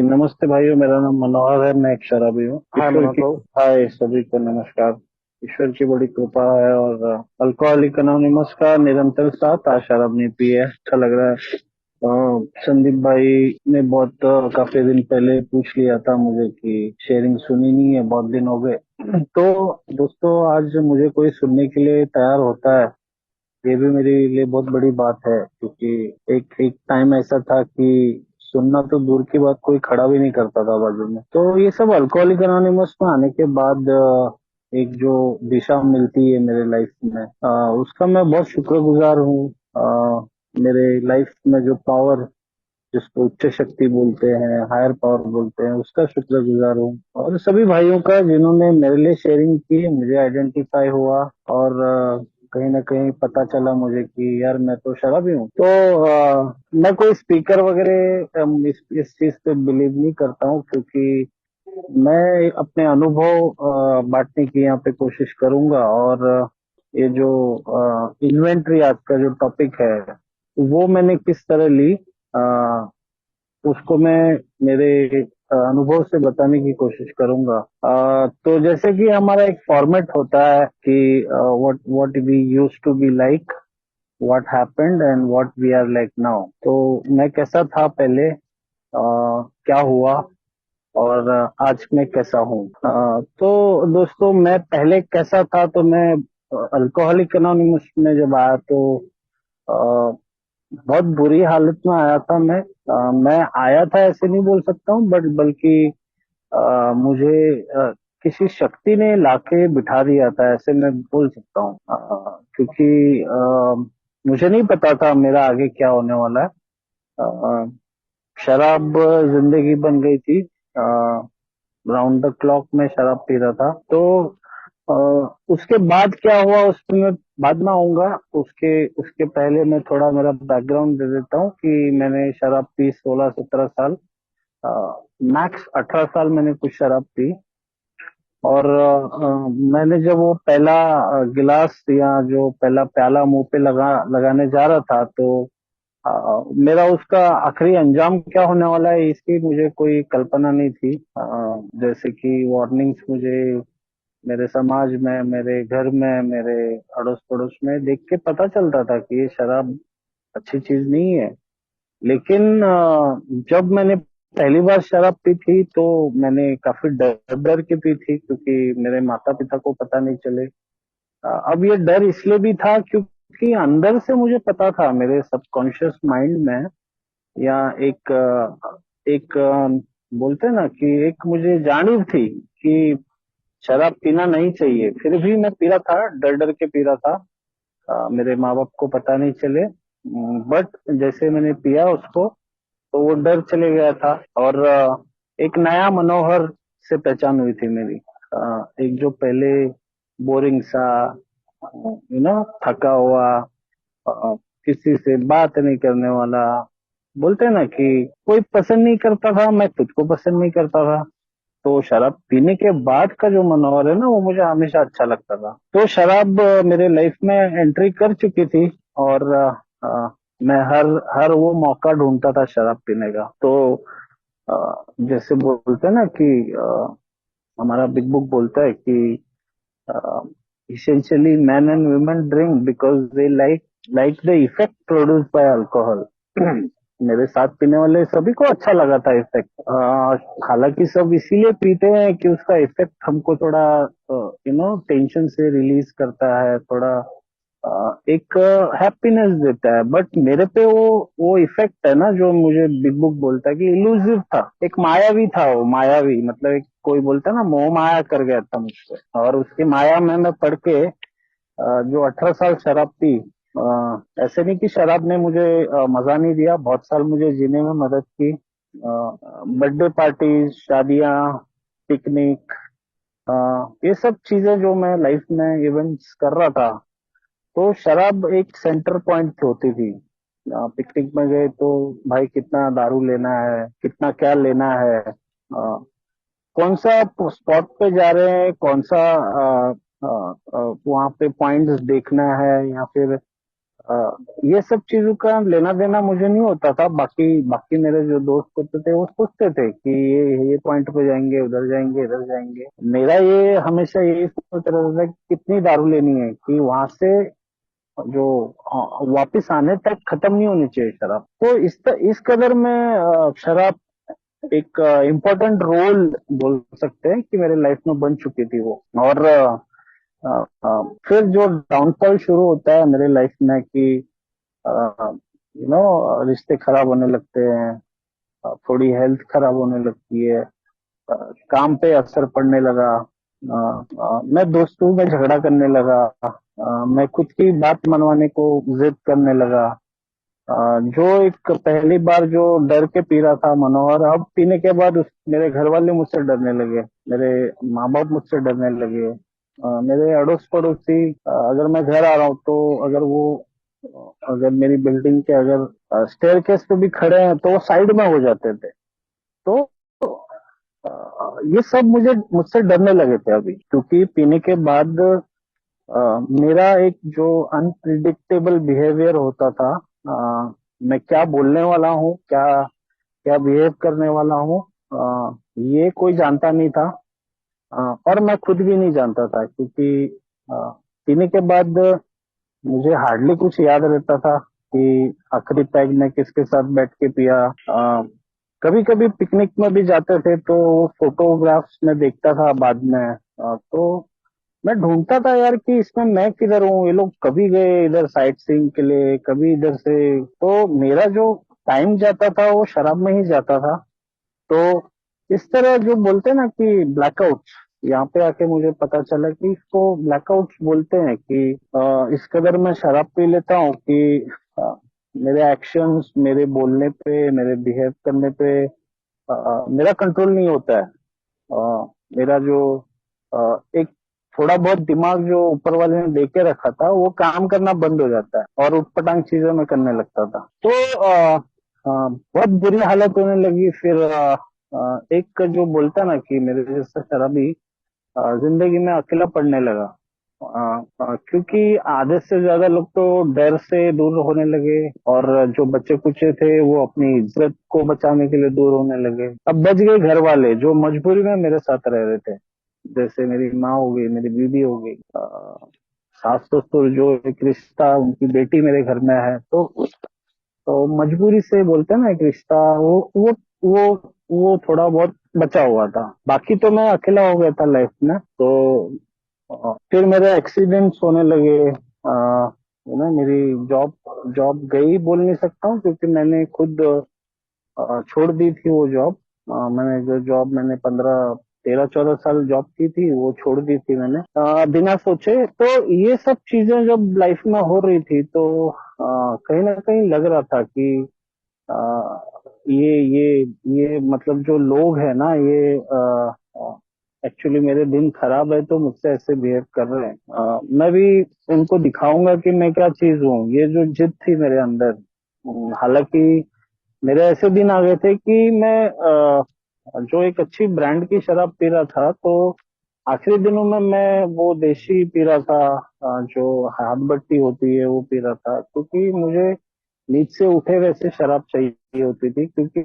नमस्ते भाइयों, मेरा नाम मनोहर है। मैं एक शराबी हूँ। हाय ईश्वर मनोज की बाबू। हाय सभी को नमस्कार। ईश्वर की बड़ी कृपा है और अल्कोहलिक अनोनिमस का निरंतर साथ। आज शराब नहीं पी है, अच्छा लग रहा है। संदीप भाई ने बहुत काफी दिन पहले पूछ लिया था मुझे कि शेयरिंग सुनी नहीं है, बहुत दिन हो गए। तो दोस्तों, आज मुझे कोई सुनने के लिए तैयार होता है, ये भी मेरे लिए बहुत बड़ी बात है। क्योंकि एक एक टाइम ऐसा था कि सुनना तो दूर की बात, कोई खड़ा भी नहीं करता था बाजू में। तो ये सब अल्कोहलिक एनोनिमस में आने के बाद एक जो दिशा मिलती है मेरे लाइफ में, उसका मैं बहुत शुक्रगुजार हूँ। मेरे लाइफ में जो पावर, जिसको उच्च शक्ति बोलते हैं, हायर पावर बोलते हैं, उसका शुक्रगुजार हूँ। और सभी भाइयों का जिन्होंने मेरे लिए शेयरिंग की, मुझे आइडेंटिफाई हुआ और कहीं ना कहीं पता चला मुझे कि यार मैं तो शराबी हूँ। तो मैं कोई स्पीकर वगैरह इस चीज पे बिलीव नहीं करता हूँ, क्योंकि मैं अपने अनुभव बांटने की यहाँ पे कोशिश करूंगा। और ये जो इन्वेंट्री आज का जो टॉपिक है, वो मैंने किस तरह ली, उसको मैं मेरे अनुभव से बताने की कोशिश करूंगा। तो जैसे कि हमारा एक फॉर्मेट होता है कि what what we used to be like, what happened and what we are like now. तो मैं कैसा था पहले, क्या हुआ, और आज मैं कैसा हूँ। तो दोस्तों, मैं पहले कैसा था, तो मैं अल्कोहलिक एनोनिमस में जब आया तो अ, बहुत बुरी हालत में आया था मैं। मैं आया था ऐसे नहीं बोल सकता हूँ, बट बल्कि मुझे किसी शक्ति ने लाके बिठा दिया था, ऐसे मैं बोल सकता हूँ। क्योंकि मुझे नहीं पता था मेरा आगे क्या होने वाला है। शराब जिंदगी बन गई थी। राउंड द क्लॉक में शराब पी रहा था। तो अ, उसके बाद क्या हुआ उसमें मैं बाद में आऊंगा। उसके उसके पहले मैं थोड़ा मेरा बैकग्राउंड दे देता हूँ कि मैंने शराब पी 16-17 साल, मैक्स 18 साल मैंने कुछ शराब पी। और मैंने जब वो पहला गिलास या जो पहला प्याला मुंह पे लगाने जा रहा था, तो मेरा उसका आखिरी अंजाम क्या होने वाला है, इसकी मुझे कोई कल्पना नहीं थी। जैसे कि वार्निंग्स मुझे मेरे समाज में, मेरे घर में, मेरे अड़ोस पड़ोस में देख के पता चलता था कि ये शराब अच्छी चीज नहीं है। लेकिन जब मैंने पहली बार शराब पी थी, तो मैंने काफी डर डर के पी थी, क्योंकि मेरे माता पिता को पता नहीं चले। अब ये डर इसलिए भी था क्योंकि अंदर से मुझे पता था, मेरे सबकॉन्शियस माइंड में, या एक बोलते हैं ना कि एक मुझे जानिब थी कि शराब पीना नहीं चाहिए। फिर भी मैं पी रहा था, डर डर के पी रहा था। मेरे माँ बाप को पता नहीं चले। बट जैसे मैंने पिया उसको, तो वो डर चले गया था। और एक नया मनोहर से पहचान हुई थी मेरी। एक जो पहले बोरिंग सा, थका हुआ, किसी से बात नहीं करने वाला, बोलते हैं ना कि कोई पसंद नहीं करता था, मैं खुद को पसंद नहीं करता था। तो शराब पीने के बाद का जो मनोहर है ना, वो मुझे हमेशा अच्छा लगता था। तो शराब मेरे लाइफ में एंट्री कर चुकी थी। और मैं हर हर वो मौका ढूंढता था शराब पीने का। तो जैसे बोलते हैं ना कि हमारा बिग बुक बोलता है कि essentially man and women drink because they like the effect produce by alcohol. मेरे साथ पीने वाले सभी को अच्छा लगा था इफेक्ट। हालांकि सब इसीलिए पीते हैं कि उसका इफेक्ट हमको थोड़ा टेंशन से रिलीज करता है, थोड़ा एक हैप्पीनेस देता है। बट मेरे पे वो इफेक्ट है ना, जो मुझे बिग बुक बोलता है कि इल्यूसिव था, एक मायावी था। वो मायावी मतलब एक कोई बोलता है ना, मोह माया कर गया था मुझसे। और उसकी माया में मैं पड़ के जो 18 साल शराब पी। ऐसे नहीं कि शराब ने मुझे मजा नहीं दिया, बहुत साल मुझे जीने में मदद की। बर्थडे पार्टी, शादियां, पिकनिक, ये सब चीजें जो मैं लाइफ में इवेंट्स कर रहा था, तो शराब एक सेंटर पॉइंट होती थी। पिकनिक में गए तो भाई कितना दारू लेना है, कितना क्या लेना है, कौन सा स्पॉट पे जा रहे हैं, कौन सा वहाँ पे पॉइंट्स देखना है, या फिर ये सब चीजों का लेना देना मुझे नहीं होता था। बाकी बाकी मेरे जो दोस्त होते थे वो सोचते थे कि ये पॉइंट पे जाएंगे, उधर जाएंगे, इधर जाएंगे। मेरा ये हमेशा यही सोच रहता था कि कितनी दारू लेनी है कि वहां से जो वापिस आने तक खत्म नहीं होनी चाहिए शराब। तो इस कदर में शराब एक इम्पोर्टेंट रोल बोल सकते हैं कि मेरे लाइफ में बन चुकी थी वो। और फिर जो डाउनफॉल शुरू होता है मेरे लाइफ में कि रिश्ते खराब होने लगते हैं, थोड़ी हेल्थ खराब होने लगती है, काम पे असर पड़ने लगा। मैं दोस्तों में झगड़ा करने लगा, मैं खुद की बात मनवाने को जिद करने लगा। जो एक पहली बार जो डर के पी रहा था मनोहर, अब पीने के बाद मेरे घर वाले मुझसे डरने लगे, मेरे माँ बाप मुझसे डरने लगे। मेरे अड़ोस पड़ोसी, अगर मैं घर आ रहा हूँ तो अगर वो अगर मेरी बिल्डिंग के अगर स्टेयरकेस पे भी खड़े हैं तो वो साइड में हो जाते थे। तो ये सब मुझसे डरने लगे थे अभी, क्योंकि पीने के बाद मेरा एक जो अनप्रिडिक्टेबल बिहेवियर होता था, मैं क्या बोलने वाला हूँ, क्या क्या बिहेव करने वाला हूँ, ये कोई जानता नहीं था। और मैं खुद भी नहीं जानता था, क्योंकि अ, पीने के बाद मुझे हार्डली कुछ याद रहता था कि आखिरी पैग में किसके साथ बैठ के पिया। कभी कभी पिकनिक में भी जाते थे तो फोटोग्राफ्स में देखता था बाद में। तो मैं ढूंढता था यार कि इसमें मैं किधर हूँ, ये लोग कभी गए इधर साइट सीइंग के लिए, कभी इधर से। तो मेरा जो टाइम जाता था वो शराब में ही जाता था। तो इस तरह जो बोलते हैं ना कि ब्लैकआउट, यहाँ पे आके मुझे पता चला कि इसको ब्लैकआउट बोलते हैं कि इस कदर मैं शराब पी लेता हूँ कि अ, मेरे एक्शंस, मेरे बोलने पे, मेरे बिहेव करने पे मेरा कंट्रोल नहीं होता है। मेरा जो एक थोड़ा बहुत दिमाग जो ऊपर वाले ने दे के रखा था वो काम करना बंद हो जाता है और उठपटांग चीजों में करने लगता था। तो बहुत बुरी हालत होने लगी। फिर एक जो बोलता ना कि मेरे जैसा शराबी जिंदगी में अकेला पड़ने लगा। क्योंकि आधे से ज्यादा लोग तो डर से दूर होने लगे, और जो बच्चे कुचे थे वो अपनी इज्जत को बचाने के लिए दूर होने लगे। अब बच गए घर वाले जो मजबूरी में मेरे साथ रह रहे थे, जैसे मेरी माँ हो गई, मेरी बीवी हो गई, सास ससुर जो एक रिश्ता, उनकी बेटी मेरे घर में है। तो मजबूरी से बोलते हैं ना एक रिश्ता, वो वो थोड़ा बहुत बचा हुआ था। बाकी तो मैं अकेला हो गया था लाइफ में। तो फिर मेरे एक्सीडेंट्स होने लगे। मेरी जॉब जॉब गई बोल नहीं सकता हूँ, क्योंकि मैंने खुद छोड़ दी थी वो जॉब। मैंने जो जॉब मैंने 13-14 साल जॉब की थी वो छोड़ दी थी मैंने, बिना सोचे। तो ये सब चीजें जब लाइफ में हो रही थी तो कहीं ना कहीं लग रहा था कि अ, ये मतलब जो लोग हैं ना, ये एक्चुअली मेरे दिन खराब है तो मुझसे ऐसे बिहेव कर रहे हैं। मैं भी उनको दिखाऊंगा कि मैं क्या चीज हूँ, ये जो जिद थी मेरे अंदर। हालांकि मेरे ऐसे दिन आ गए थे कि मैं जो एक अच्छी ब्रांड की शराब पी रहा था, तो आखिरी दिनों में मैं वो देशी पी रहा था, जो हाथ भट्टी होती है वो पी रहा था, क्योंकि मुझे नींद से उठे वैसे शराब चाहिए होती थी। क्योंकि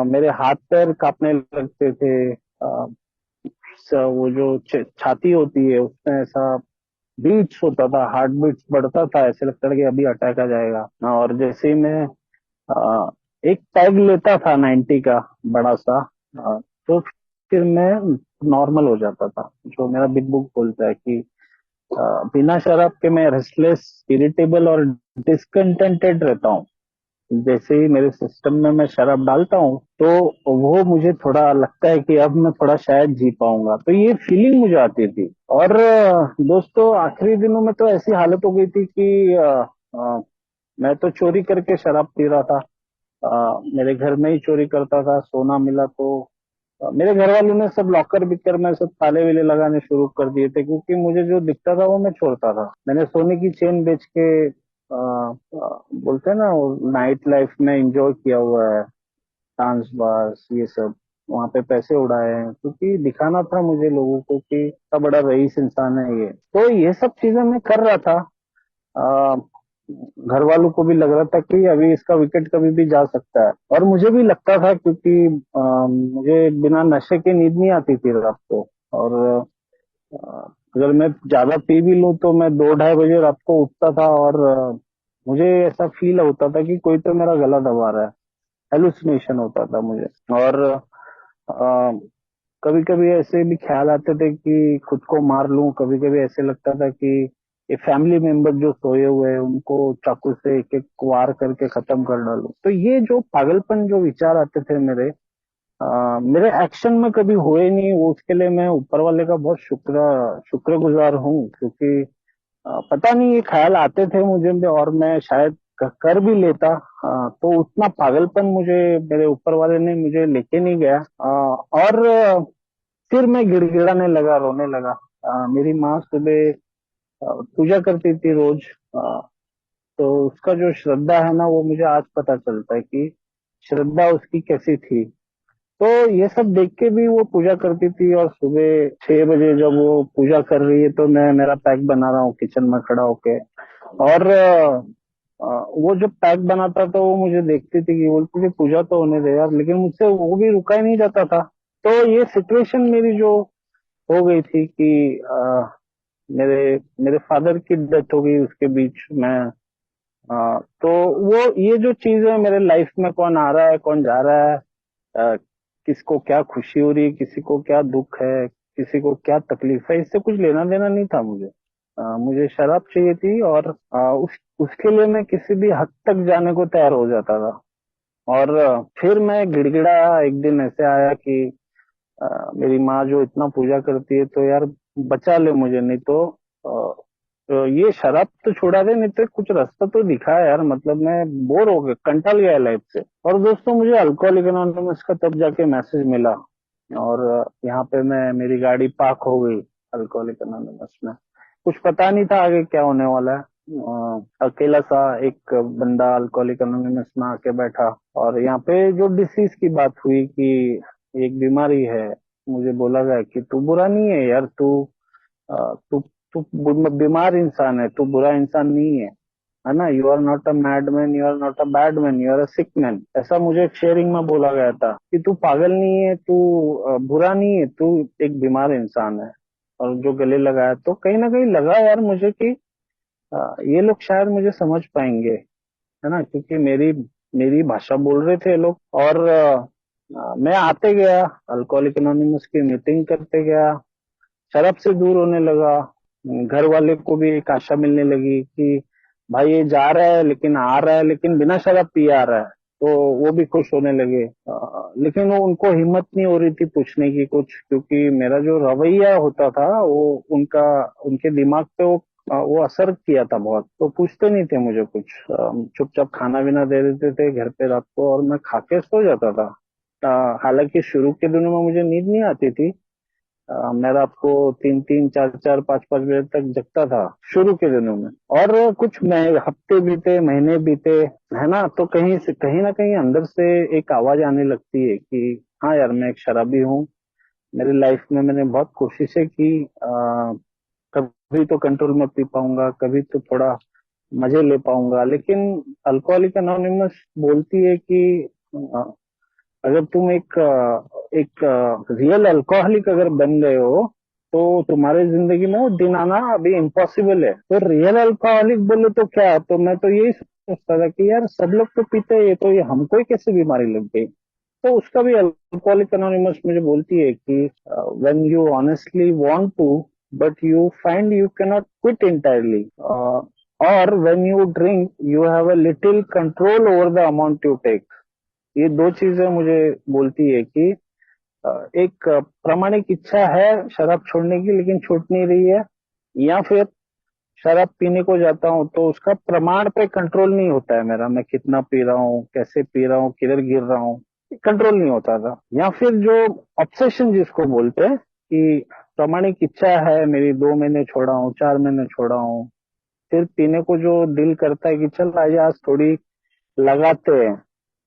मेरे हाथ पैर कांपने लगते थे। वो जो छाती होती है उसमें ऐसा बीट्स होता था, हार्ट बीट्स बढ़ता था, ऐसे लगता था कि अभी अटैक आ जाएगा। और जैसे ही मैं अ, एक टैग लेता था 90 का बड़ा सा, तो फिर मैं नॉर्मल हो जाता था। जो मेरा बिग बुक बोलता है कि बिना शराब के मैं रेस्टलेस, इरिटेबल और डिसकंटेंटेड रहता हूँ। जैसे ही मेरे सिस्टम में मैं शराब डालता हूँ तो वो मुझे थोड़ा लगता है कि अब मैं थोड़ा शायद जी पाऊंगा, तो ये फीलिंग मुझे आती थी। और दोस्तों आखिरी दिनों में तो ऐसी हालत हो गई थी कि मैं तो चोरी करके शराब पी रहा था। मेरे घर में ही चोरी करता था, सोना मिला तो मेरे घर वालों ने सब लॉकर बिकर में सब ताले वेले लगाने शुरू कर दिए थे, क्योंकि मुझे जो दिखता था वो मैं छोड़ता था। मैंने सोने की चेन बेच के बोलते हैं ना नाइट लाइफ में एंजॉय किया हुआ है, डांस बार्स ये सब, वहां पे पैसे उड़ाए हैं, क्योंकि दिखाना था मुझे लोगों को कि इतना बड़ा रईस इंसान है ये। तो ये सब चीजें मैं कर रहा था। घर वालों को भी लग रहा था कि अभी इसका विकेट कभी भी जा सकता है, और मुझे भी लगता था क्योंकि मुझे बिना नशे के नींद नहीं आती थी रात को। और अगर मैं ज्यादा पी भी लूं तो मैं 2-2:30 बजे रात को उठता था, और मुझे ऐसा फील होता था कि कोई तो मेरा गला दबा रहा है। हेलुसिनेशन होता था मुझे। और कभी कभी ऐसे भी ख्याल आते थे कि खुद को मार लूं। कभी कभी ऐसे लगता था कि ये फैमिली मेंबर जो सोए हुए हैं उनको चाकू से एक एक वार करके खत्म कर डालूं। तो ये जो पागलपन जो विचार आते थे मेरे एक्शन में कभी हुए नहीं। वो उसके लिए मैं ऊपर वाले का बहुत शुक्रगुजार हूँ, क्योंकि पता नहीं ये ख्याल आते थे मुझे में, और मैं शायद कर भी लेता। तो उतना पागलपन मुझे मेरे ऊपर वाले ने मुझे लेके नहीं गया। और फिर मैं गिड़गिड़ाने लगा, रोने लगा। मेरी माँ सुबह पूजा करती थी रोज। तो उसका जो श्रद्धा है ना, वो मुझे आज पता चलता है कि श्रद्धा उसकी कैसी थी। तो ये सब देख के भी वो पूजा करती थी, और सुबह 6 बजे जब वो पूजा कर रही है तो मैं मेरा पैक बना रहा हूँ किचन में खड़ा होके। और वो जब पैक बनाता तो वो मुझे देखती थी कि बोलती थी पूजा तो होने दे यार, लेकिन मुझसे वो भी रुका ही नहीं जाता था। तो ये सिचुएशन मेरी जो हो गई थी कि मेरे मेरे फादर की डेथ हो गई उसके बीच में। तो वो ये जो चीज है मेरे लाइफ में, कौन आ रहा है कौन जा रहा है, अ, किसको क्या खुशी हो रही है, किसी को क्या दुख है, किसी को क्या तकलीफ है, इससे कुछ लेना देना नहीं था मुझे। मुझे शराब चाहिए थी, और उसके लिए मैं किसी भी हद तक जाने को तैयार हो जाता था। और फिर मैं गिड़गिड़ा एक दिन ऐसे आया कि मेरी माँ जो इतना पूजा करती है तो यार बचा ले मुझे, नहीं तो ये शराब तो छुड़ा दे, नहीं तो कुछ रास्ता तो दिखा यार। मतलब मैं बोर हो गया, कंटाल गया लाइफ से। और दोस्तों मुझे अल्कोहलिक एनोनिमस का तब जाके मैसेज मिला, और यहाँ पे मैं मेरी गाड़ी पार्क हो गई अल्कोहलिक एनोनिमस में। कुछ पता नहीं था आगे क्या होने वाला है। अकेला सा एक बंदा अल्कोहलिक एनोनिमस में आके बैठा, और यहाँ पे जो डिसीज की बात हुई कि एक बीमारी है, मुझे बोला गया कि तू बुरा नहीं है यार, तू तू बीमार इंसान है, तू बुरा इंसान नहीं है ना। You are not a mad man, you are not a bad man, you are a sick man. ऐसा मुझे एक शेयरिंग में बोला गया था कि तू पागल नहीं है, तू बुरा नहीं है, तू एक बीमार इंसान है। और जो गले लगाया तो कहीं ना कहीं लगा यार मुझे कि ये लोग शायद मुझे समझ पाएंगे, है ना, क्योंकि मेरी मेरी भाषा बोल रहे थे ये लोग। और मैं आते गया, अल्कोहलिक एनोनिमस की मीटिंग करते गया, शराब से दूर होने लगा। घर वाले को भी एक आशा मिलने लगी कि भाई ये जा रहा है लेकिन आ रहा है, लेकिन बिना शराब पिए आ रहा है। तो वो भी खुश होने लगे। लेकिन वो उनको हिम्मत नहीं हो रही थी पूछने की कुछ, क्योंकि मेरा जो रवैया होता था वो उनका उनके दिमाग पे वो असर किया था बहुत। तो पूछते नहीं थे मुझे कुछ, चुपचाप खाना बिना दे देते थे घर पे रात को, और मैं खा के सो जाता था। हालांकि शुरू के दिनों में मुझे नींद नहीं आती थी। मैं रात को 3-3, 4-4, 5-5 बजे तक जगता था शुरू के दिनों में। और कुछ हफ्ते बीते, महीने बीते, है ना, तो कहीं से कहीं ना कहीं अंदर से एक आवाज आने लगती है कि हाँ यार मैं एक शराबी हूँ। मेरी लाइफ में मैंने बहुत कोशिशें की। कभी तो कंट्रोल में पी पाऊंगा, कभी तो थोड़ा मजे ले पाऊंगा, लेकिन अल्कोहलिक एनोनिमस बोलती है कि अगर तुम एक रियल अल्कोहलिक अगर बन गए हो तो तुम्हारे जिंदगी में वो दिन आना अभी इम्पॉसिबल है। तो रियल अल्कोहलिक बोले तो क्या, तो मैं तो यही सोचता था कि यार सब लोग तो पीते हैं, ये तो ये हमको ही कैसे बीमारी लग गई। तो उसका भी अल्कोहलिक एनोनिमस मुझे बोलती है कि when you honestly want to but you find you can not quit entirely, और when you drink you have a little control over the amount you take. ये दो चीजें मुझे बोलती है कि एक प्रामाणिक इच्छा है शराब छोड़ने की लेकिन छूट नहीं रही है, या फिर शराब पीने को जाता हूँ तो उसका प्रमाण पे कंट्रोल नहीं होता है मेरा, मैं कितना पी रहा हूँ, कैसे पी रहा हूँ, किधर गिर रहा हूँ, कंट्रोल नहीं होता था। या फिर जो ऑब्सेशन जिसको बोलते हैं कि प्रामाणिक इच्छा है मेरी, 2 महीने छोड़ा हूँ, 4 महीने छोड़ा हूँ, फिर पीने को जो दिल करता है कि चल आज आज थोड़ी लगाते हैं,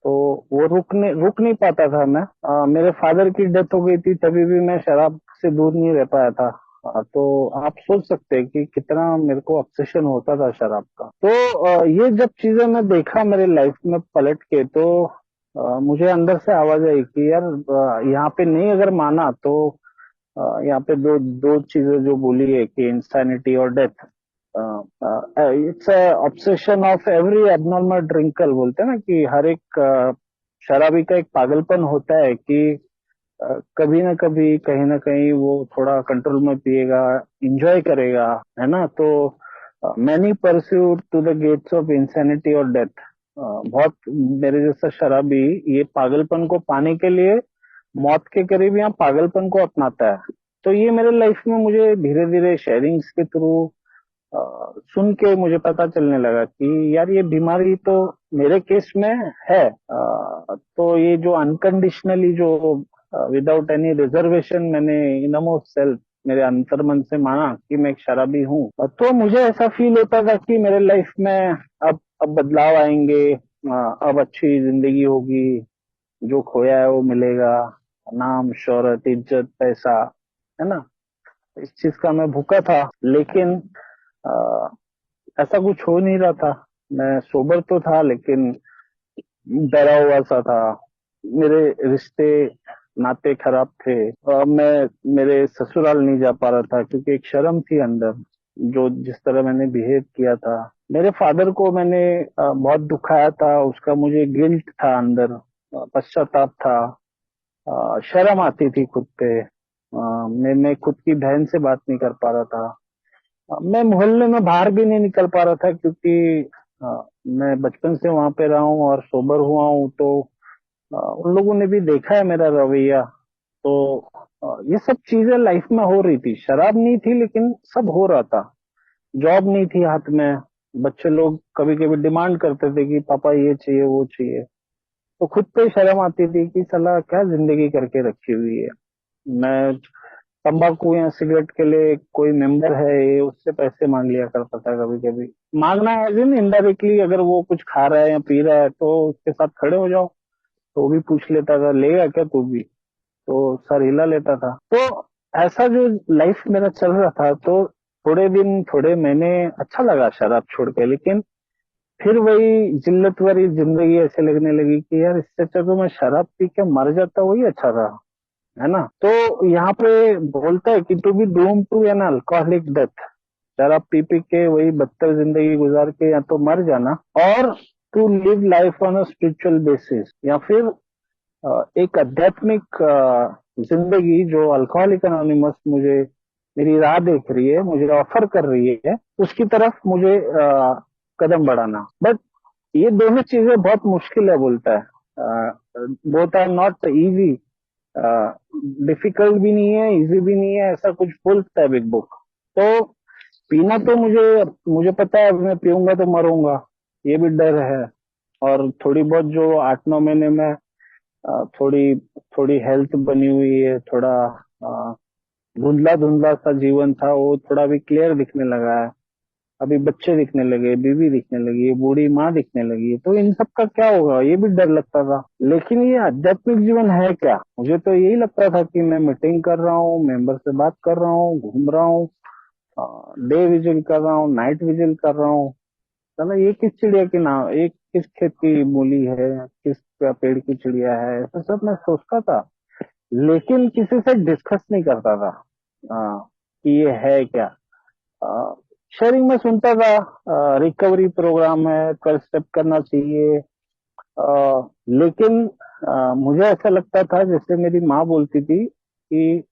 तो वो रुक नहीं पाता था मैं। मेरे फादर की डेथ हो गई थी तभी भी मैं शराब से दूर नहीं रह पाया था। तो आप सोच सकते हैं कि कितना मेरे को ऑब्सेशन होता था शराब का। तो ये जब चीजें मैं देखा मेरे लाइफ में पलट के, तो मुझे अंदर से आवाज आई कि यार यहाँ पे नहीं अगर माना तो यहाँ पे दो दो चीजें जो बोली है कि इंसानिटी और death. It's obsession of every abnormal drinker, बोलते हैं ना कि हर एक शराबी का एक पागलपन होता है कि कभी ना कभी कहीं ना कहीं वो थोड़ा कंट्रोल में पिएगा, इंजॉय करेगा, है ना। तो many pursue to the gates of insanity और डेथ। बहुत मेरे जैसा शराबी ये पागलपन को पाने के लिए मौत के करीब या पागलपन को अपनाता है। तो ये मेरे लाइफ में मुझे धीरे धीरे शेयरिंग्स के थ्रू सुन के मुझे पता चलने लगा कि यार ये बीमारी तो मेरे केस में है। तो ये जो अनकंडीशनली जो विदाउट एनी रिजर्वेशन मैंने इनम ऑफ सेल्फ मेरे अंतर्मन से माना कि मैं एक शराबी हूँ, तो मुझे ऐसा फील होता था कि मेरे लाइफ में अब बदलाव आएंगे, अब अच्छी जिंदगी होगी, जो खोया है वो मिलेगा, नाम शोहरत इज्जत पैसा, है ना। इस चीज का मैं भूखा था, लेकिन अ, ऐसा कुछ हो नहीं रहा था। मैं सोबर तो था लेकिन डरा हुआ सा था। मेरे रिश्ते नाते खराब थे। मैं मेरे ससुराल नहीं जा पा रहा था क्योंकि एक शर्म थी अंदर, जो जिस तरह मैंने बिहेव किया था। मेरे फादर को मैंने बहुत दुखाया था, उसका मुझे गिल्ट था अंदर, पश्चाताप था, शर्म आती थी खुद पे। मैं खुद की बहन से बात नहीं कर पा रहा था। मैं मोहल्ले में बाहर भी नहीं निकल पा रहा था क्योंकि मैं बचपन से वहां पे रहा हूँ और सोबर हुआ हूँ। तो उन लोगों ने भी देखा है मेरा रवैया। तो ये सब चीजें लाइफ में हो रही थी, शराब नहीं थी लेकिन सब हो रहा था। जॉब नहीं थी हाथ में, बच्चे लोग कभी कभी डिमांड करते थे कि पापा ये चाहिए वो चाहिए। तो खुद पे शर्म आती थी कि साला क्या जिंदगी करके रखी हुई है। मैं तंबाकू या सिगरेट के लिए कोई मेंबर है ये उससे पैसे मांग लिया करता था कभी कभी। मांगना है इन इनडायरेक्टली, अगर वो कुछ खा रहा है या पी रहा है तो उसके साथ खड़े हो जाओ। तो वो भी पूछ लेता था लेगा क्या तू भी, तो सर हिला लेता था। तो ऐसा जो लाइफ मेरा चल रहा था, तो थोड़े दिन थोड़े महीने अच्छा लगा शराब छोड़ के, लेकिन फिर वही जिल्लत वाली जिंदगी ऐसे लगने लगी कि यार इससे अच्छा तो मैं शराब पी के मर जाता, वही अच्छा था, है ना। तो यहाँ पे बोलता है कि to be doom to an alcoholic death, शराब पी पी के वही बदतर जिंदगी गुजार के या तो मर जाना, और to live life on a spiritual basis, या फिर एक आध्यात्मिक जिंदगी जो अल्कोहलिक एनोनिमस मुझे मेरी राह देख रही है, मुझे ऑफर कर रही है, उसकी तरफ मुझे कदम बढ़ाना। बट ये दोनों चीजें बहुत मुश्किल है, बोलता है। Both are not easy, difficult भी नहीं है इजी भी नहीं है, ऐसा कुछ बोलता है बिग बुक। तो पीना तो मुझे पता है, अभी मैं पीऊंगा तो मरूंगा, ये भी डर है। और थोड़ी बहुत जो 8-9 महीने में थोड़ी थोड़ी हेल्थ बनी हुई है, थोड़ा धुंधला धुंधला सा जीवन था वो थोड़ा भी क्लियर दिखने लगा है। अभी बच्चे दिखने लगे, बीवी दिखने लगी, बूढ़ी माँ दिखने लगी, तो इन सब का क्या होगा ये भी डर लगता था। लेकिन ये आध्यात्मिक जीवन है क्या, मुझे तो यही लगता था कि मैं मीटिंग कर रहा हूँ, मेंबर से बात कर रहा हूँ, घूम रहा हूँ, डे विजिल कर रहा हूँ, नाइट विजिल कर रहा हूँ। चलो ये किस चिड़िया की नाम, एक किस खेत की मूली है, किस पेड़ की चिड़िया है, ऐसा सब मैं सोचता था। लेकिन किसी से डिस्कस नहीं करता था कि ये है क्या। शेयरिंग में सुनता था, रिकवरी प्रोग्राम है, 12 स्टेप करना चाहिए। लेकिन मुझे ऐसा लगता था जैसे मेरी माँ बोलती थी कि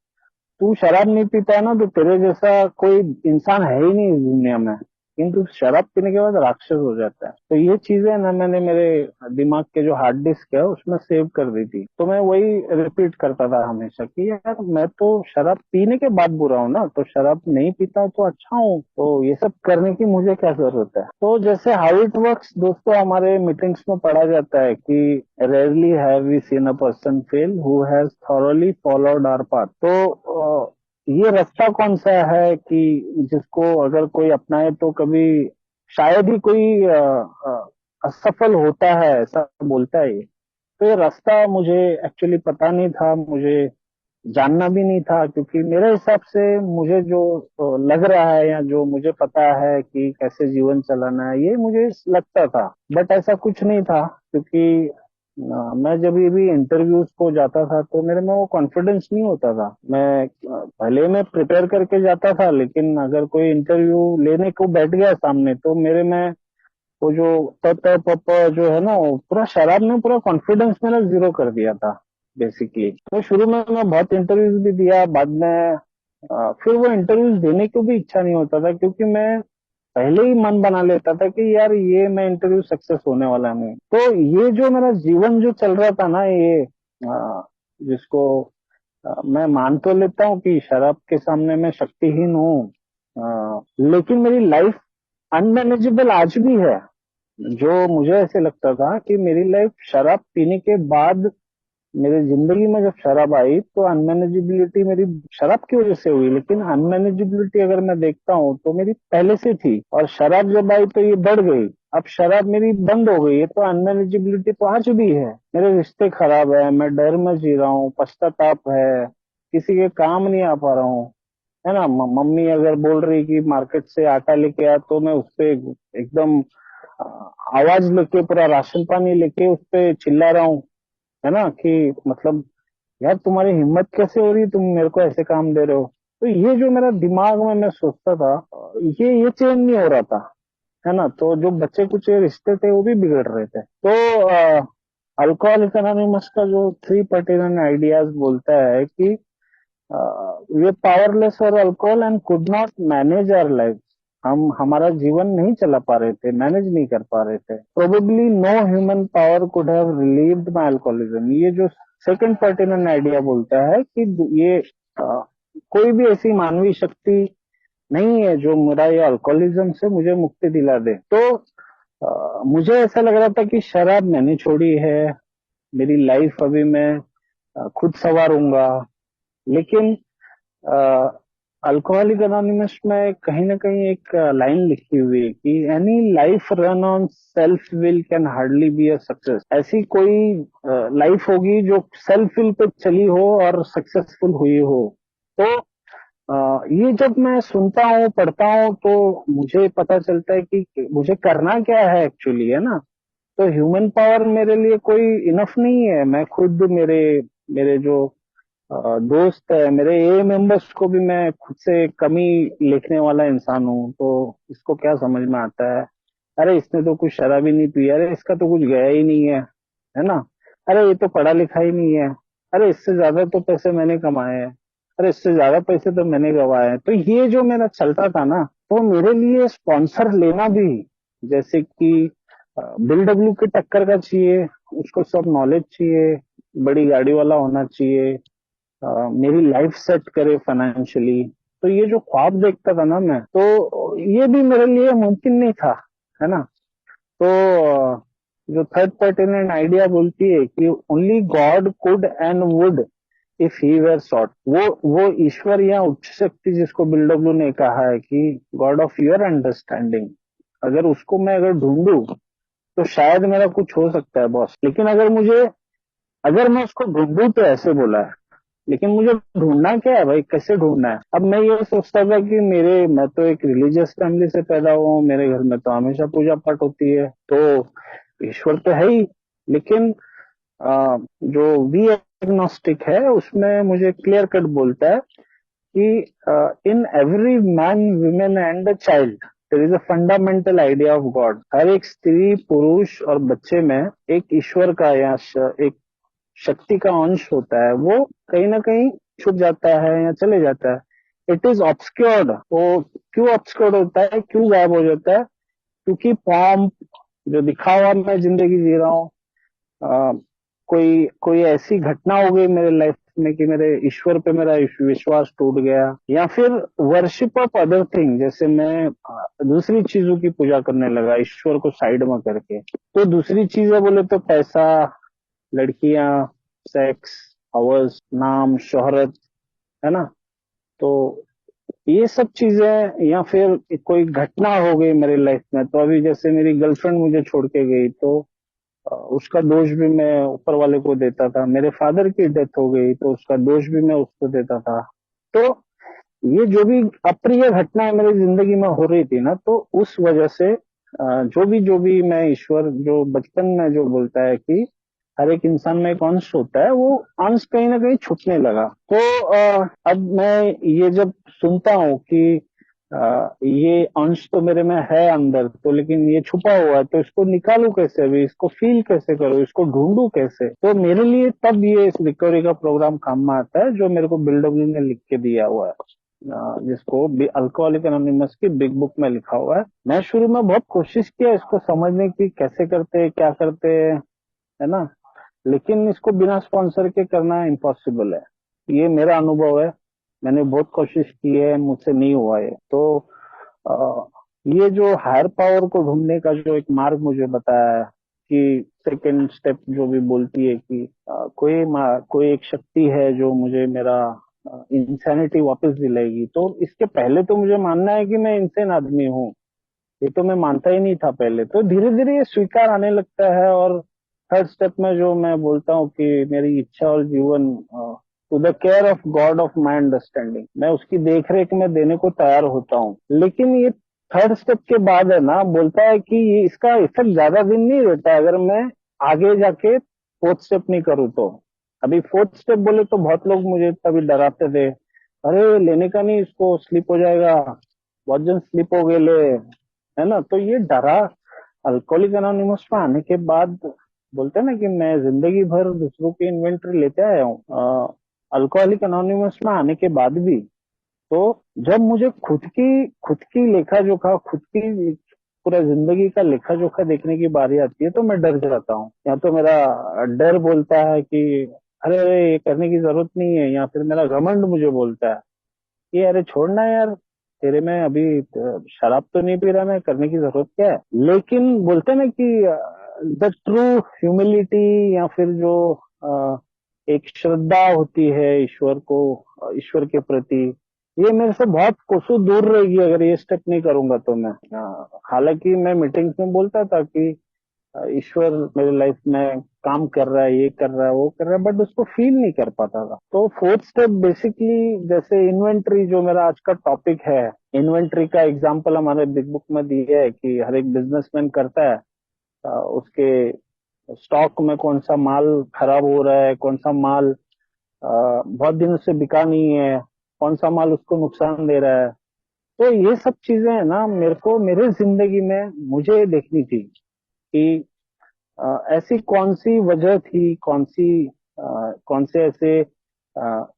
तू शराब नहीं पीता है ना तो तेरे जैसा कोई इंसान है ही नहीं इस दुनिया में, किंतु शराब पीने के बाद राक्षस हो जाता है। तो ये चीजें ना मैंने मेरे दिमाग के जो हार्ड डिस्क है उसमें सेव कर दी थी। तो मैं वही रिपीट करता था हमेशा कि यार मैं तो शराब पीने के बाद बुरा हूँ ना, तो शराब नहीं पीता तो अच्छा हूँ, तो ये सब करने की मुझे क्या जरूरत है। तो जैसे हाउ इट वर्क्स दोस्तों, हमारे मीटिंग्स में पढ़ा जाता है कि rarely have we seen a person fail who has thoroughly followed our path. तो ये रास्ता कौन सा है कि जिसको अगर कोई अपनाए तो कभी शायद ही कोई असफल होता है, ऐसा बोलता है ये। तो ये रास्ता मुझे एक्चुअली पता नहीं था। मुझे जानना भी नहीं था, क्योंकि मेरे हिसाब से मुझे जो लग रहा है या जो मुझे पता है कि कैसे जीवन चलाना है, ये मुझे लगता था। बट ऐसा कुछ नहीं था, क्योंकि मैं जब भी इंटरव्यूज को जाता था तो मेरे में वो कॉन्फिडेंस नहीं होता था। मैं भले मैं प्रिपेयर करके जाता था, लेकिन अगर कोई इंटरव्यू लेने को बैठ गया सामने तो मेरे में वो जो प प प प जो है ना, वो पूरा शराब ने पूरा कॉन्फिडेंस मेरा जीरो कर दिया था बेसिकली। तो शुरू में मैं बहुत इंटरव्यूज भी दिया, बाद में फिर वो इंटरव्यूज देने को भी इच्छा नहीं होता था, क्योंकि मैं पहले ही मन बना लेता था कि यार ये मैं इंटरव्यू सक्सेस होने वाला नहीं। तो ये जो मेरा जीवन जो चल रहा था ना, ये जिसको मैं मान तो लेता हूँ कि शराब के सामने मैं शक्तिहीन हूँ, लेकिन मेरी लाइफ अनमैनेजेबल आज भी है। जो मुझे ऐसे लगता था कि मेरी लाइफ शराब पीने के बाद, मेरी जिंदगी में जब शराब आई तो अनमैनेजेबिलिटी मेरी शराब की वजह से हुई, लेकिन अनमैनेजेबिलिटी अगर मैं देखता हूँ तो मेरी पहले से थी, और शराब जब आई तो ये बढ़ गई। अब शराब मेरी बंद हो गई है तो अनमैनेजेबिलिटी तो आज भी है। मेरे रिश्ते खराब है, मैं डर में जी रहा हूँ, पश्चाताप है, किसी के काम नहीं आ पा रहा हूँ, है ना। मम्मी अगर बोल रही कि मार्केट से आटा लेके आ, तो मैं उस पे एकदम अ, आवाज लेके, पूरा राशन पानी लेके उस पे चिल्ला रहा हूँ, है ना, कि मतलब यार तुम्हारी हिम्मत कैसे हो रही है, तुम मेरे को ऐसे काम दे रहे हो। तो ये जो मेरा दिमाग में मैं सोचता था, ये चेंज नहीं हो रहा था, है ना। तो जो बच्चे कुछ रिश्ते थे वो भी बिगड़ रहे थे। तो अल्कोहलिक एनोनिमस का जो 3 पर्टिकुलर आइडियाज बोलता है कि we powerless over alcohol and could not manage our life. हम हमारा जीवन नहीं चला पा रहे थे, मैनेज नहीं कर पा रहे थे। Probably no human power could have relieved my alcoholism. ये जो सेकंड पर्टिकुलर आइडिया बोलता है कि ये कोई भी ऐसी मानवीय शक्ति नहीं है जो मेरा ये अल्कोहलिज्म से मुझे मुक्ति दिला दे। तो मुझे ऐसा लग रहा था कि शराब मैंने छोड़ी है, मेरी लाइफ अभी मैं खुद संवारूंगा। लेकिन अल्कोहलिक अनोनिमस में कहीं ना कहीं एक लाइन लिखी हुई है कि any life run on self will can hardly be a success. ऐसी कोई लाइफ होगी जो सेल्फ विल पे चली हो और सक्सेसफुल हुई हो। तो ये जब मैं सुनता हूँ, पढ़ता हूँ, तो मुझे पता चलता है कि मुझे करना क्या है एक्चुअली, है ना। तो ह्यूमन पावर मेरे लिए कोई इनफ नहीं है। मैं खुद मेरे मेरे जो दोस्त है, मेरे ए मेंबर्स को भी मैं खुद से कमी लिखने वाला इंसान हूँ। तो इसको क्या समझ में आता है, अरे इसने तो कुछ शराब ही नहीं पी, अरे इसका तो कुछ गया ही नहीं है ना, अरे ये तो पढ़ा लिखा ही नहीं है, अरे इससे ज्यादा तो पैसे मैंने कमाए हैं, अरे इससे ज्यादा पैसे तो मैंने गवाए हैं। तो ये जो मेरा चलता था ना, तो मेरे लिए स्पॉन्सर लेना भी, जैसे कि बिल डब्ल्यू की टक्कर का चाहिए, उसको सब नॉलेज चाहिए, बड़ी गाड़ी वाला होना चाहिए, मेरी लाइफ सेट करे फाइनेंशियली। तो ये जो ख्वाब देखता था ना मैं, तो ये भी मेरे लिए मुमकिन नहीं था, है ना। तो जो थर्ड पर्टिनेंट आइडिया बोलती है कि only God could and would if he were sought. वो ईश्वर या उच्च शक्ति जिसको बिल डब्ल्यू ने कहा है कि गॉड ऑफ योर अंडरस्टैंडिंग, अगर उसको मैं अगर ढूंढूं तो शायद मेरा कुछ हो सकता है बॉस। लेकिन अगर मैं उसको ढूंढूं तो ऐसे बोला है, लेकिन मुझे ढूंढना क्या है भाई, कैसे ढूंढना है। अब मैं ये सोचता था कि मैं तो एक रिलीजियस फैमिली से पैदा हुआ हूँ, मेरे घर में तो हमेशा पूजा पाठ होती है, तो ईश्वर तो है ही। लेकिन जो वी एग्नोस्टिक है उसमें मुझे क्लियर कट बोलता है कि in every man women and a child there is a fundamental idea of God. हर एक स्त्री, पुरुष और बच्चे में एक ईश्वर का या एक शक्ति का अंश होता है। वो कहीं ना कहीं छुप जाता है या चले जाता है। It is obscured. वो क्यों ऑब्सक्योर्ड होता है, क्यों गायब हो जाता है? क्योंकि फॉर्म जो दिखा हुआ मैं जिंदगी जी रहा हूँ, कोई कोई ऐसी घटना हो गई मेरे लाइफ में कि मेरे ईश्वर पे मेरा विश्वास टूट गया, या फिर वर्शिप ऑफ अदर थिंग, जैसे मैं दूसरी चीजों की पूजा करने लगा ईश्वर को साइड में करके। तो दूसरी चीजें बोले तो पैसा, लड़कियां, सेक्स, हवस, नाम, शोहरत, है ना। तो ये सब चीजें, या फिर कोई घटना हो गई मेरी लाइफ में, तो अभी जैसे मेरी गर्लफ्रेंड मुझे छोड़ के गई, तो उसका दोष भी मैं ऊपर वाले को देता था। मेरे फादर की डेथ हो गई तो उसका दोष भी मैं उसको देता था। तो ये जो भी अप्रिय घटनाएं मेरी जिंदगी में हो रही थी ना, तो उस वजह से जो भी मैं ईश्वर जो बचपन में जो बोलता है कि हर एक इंसान में एक अंश होता है, वो अंश कहीं ना कहीं छुपने लगा। तो अब मैं ये जब सुनता हूँ कि ये अंश तो मेरे में है अंदर तो, लेकिन ये छुपा हुआ है, तो इसको निकालू कैसे, अभी इसको फील कैसे करूँ, इसको ढूंढू कैसे। तो मेरे लिए तब ये इस रिकवरी का प्रोग्राम काम में आता है, जो मेरे को बिल्डब्ल्यू ने लिख के दिया हुआ है, जिसको अल्कोहलिक एनोनिमस की बिग बुक में लिखा हुआ है। मैं शुरू में बहुत कोशिश किया इसको समझने की, कैसे करते क्या करते, है ना, लेकिन इसको बिना स्पॉन्सर के करना इम्पॉसिबल है। ये मेरा अनुभव है, मैंने बहुत कोशिश की है, मुझसे नहीं हुआ है। तो अ, ये जो हायर पावर को ढूंढने का जो एक मार्ग मुझे बताया है कि सेकंड स्टेप जो भी बोलती है कि कोई एक शक्ति है जो मुझे मेरा इंसैनिटी वापस दिलाएगी। तो इसके पहले तो मुझे मानना है कि मैं इंसान आदमी हूँ, ये तो मैं मानता ही नहीं था पहले। तो धीरे धीरे ये स्वीकार आने लगता है। और थर्ड स्टेप में जो मैं बोलता हूँ कि मेरी इच्छा और जीवन to the care of God of my understanding, मैं उसकी देखरेख में देने को तैयार होता हूँ। लेकिन ये थर्ड स्टेप के बाद है ना, बोलता है कि ये इसका इफेक्ट ज्यादा दिन नहीं रहता अगर मैं आगे जाके फोर्थ स्टेप नहीं करूँ तो। अभी फोर्थ स्टेप बोले तो बहुत लोग मुझे तभी डराते थे, अरे लेने का नहीं, इसको स्लिप हो जाएगा, बहुत जन स्लिप हो गए ले, है ना। तो ये डरा अल्कोहलिक एनोनिमस में आने के बाद, बोलते हैं ना कि मैं जिंदगी भर दूसरों की इन्वेंटरी लेते आया हूँ, अल्कोहलिक एनोनिमस में आने के बाद भी। तो जब मुझे खुद की लेखा जोखा, खुद की पूरा जिंदगी का लेखा जोखा देखने की बारी आती है, तो मैं डर जाता हूँ। या तो मेरा डर बोलता है कि अरे अरे ये करने की जरूरत नहीं है, या फिर मेरा घमंड मुझे बोलता है ये अरे छोड़ना यार, तेरे में अभी शराब तो नहीं पी रहा, मैं करने की जरूरत क्या है। लेकिन बोलते हैं ना कि द ट्रू ह्यूमिलिटी, या फिर जो एक श्रद्धा होती है ईश्वर को, ईश्वर के प्रति, ये मेरे से बहुत कोसों दूर रहेगी अगर ये स्टेप नहीं करूंगा तो मैं। हालांकि मैं मीटिंग्स में बोलता था कि ईश्वर मेरे लाइफ में काम कर रहा है, ये कर रहा है, वो कर रहा है, बट उसको फील नहीं कर पाता था। तो फोर्थ स्टेप बेसिकली, जैसे इन्वेंट्री जो मेरा आज का टॉपिक है, इन्वेंट्री का एग्जांपल हमारे बिग बुक में दिया है कि हर एक बिजनेसमैन करता है। उसके स्टॉक में कौन सा माल खराब हो रहा है, कौन सा माल बहुत दिनों से बिका नहीं है, कौन सा माल उसको नुकसान दे रहा है। तो ये सब चीजें है ना, मेरे को मेरे जिंदगी में मुझे देखनी थी कि ऐसी कौन सी वजह थी, कौन से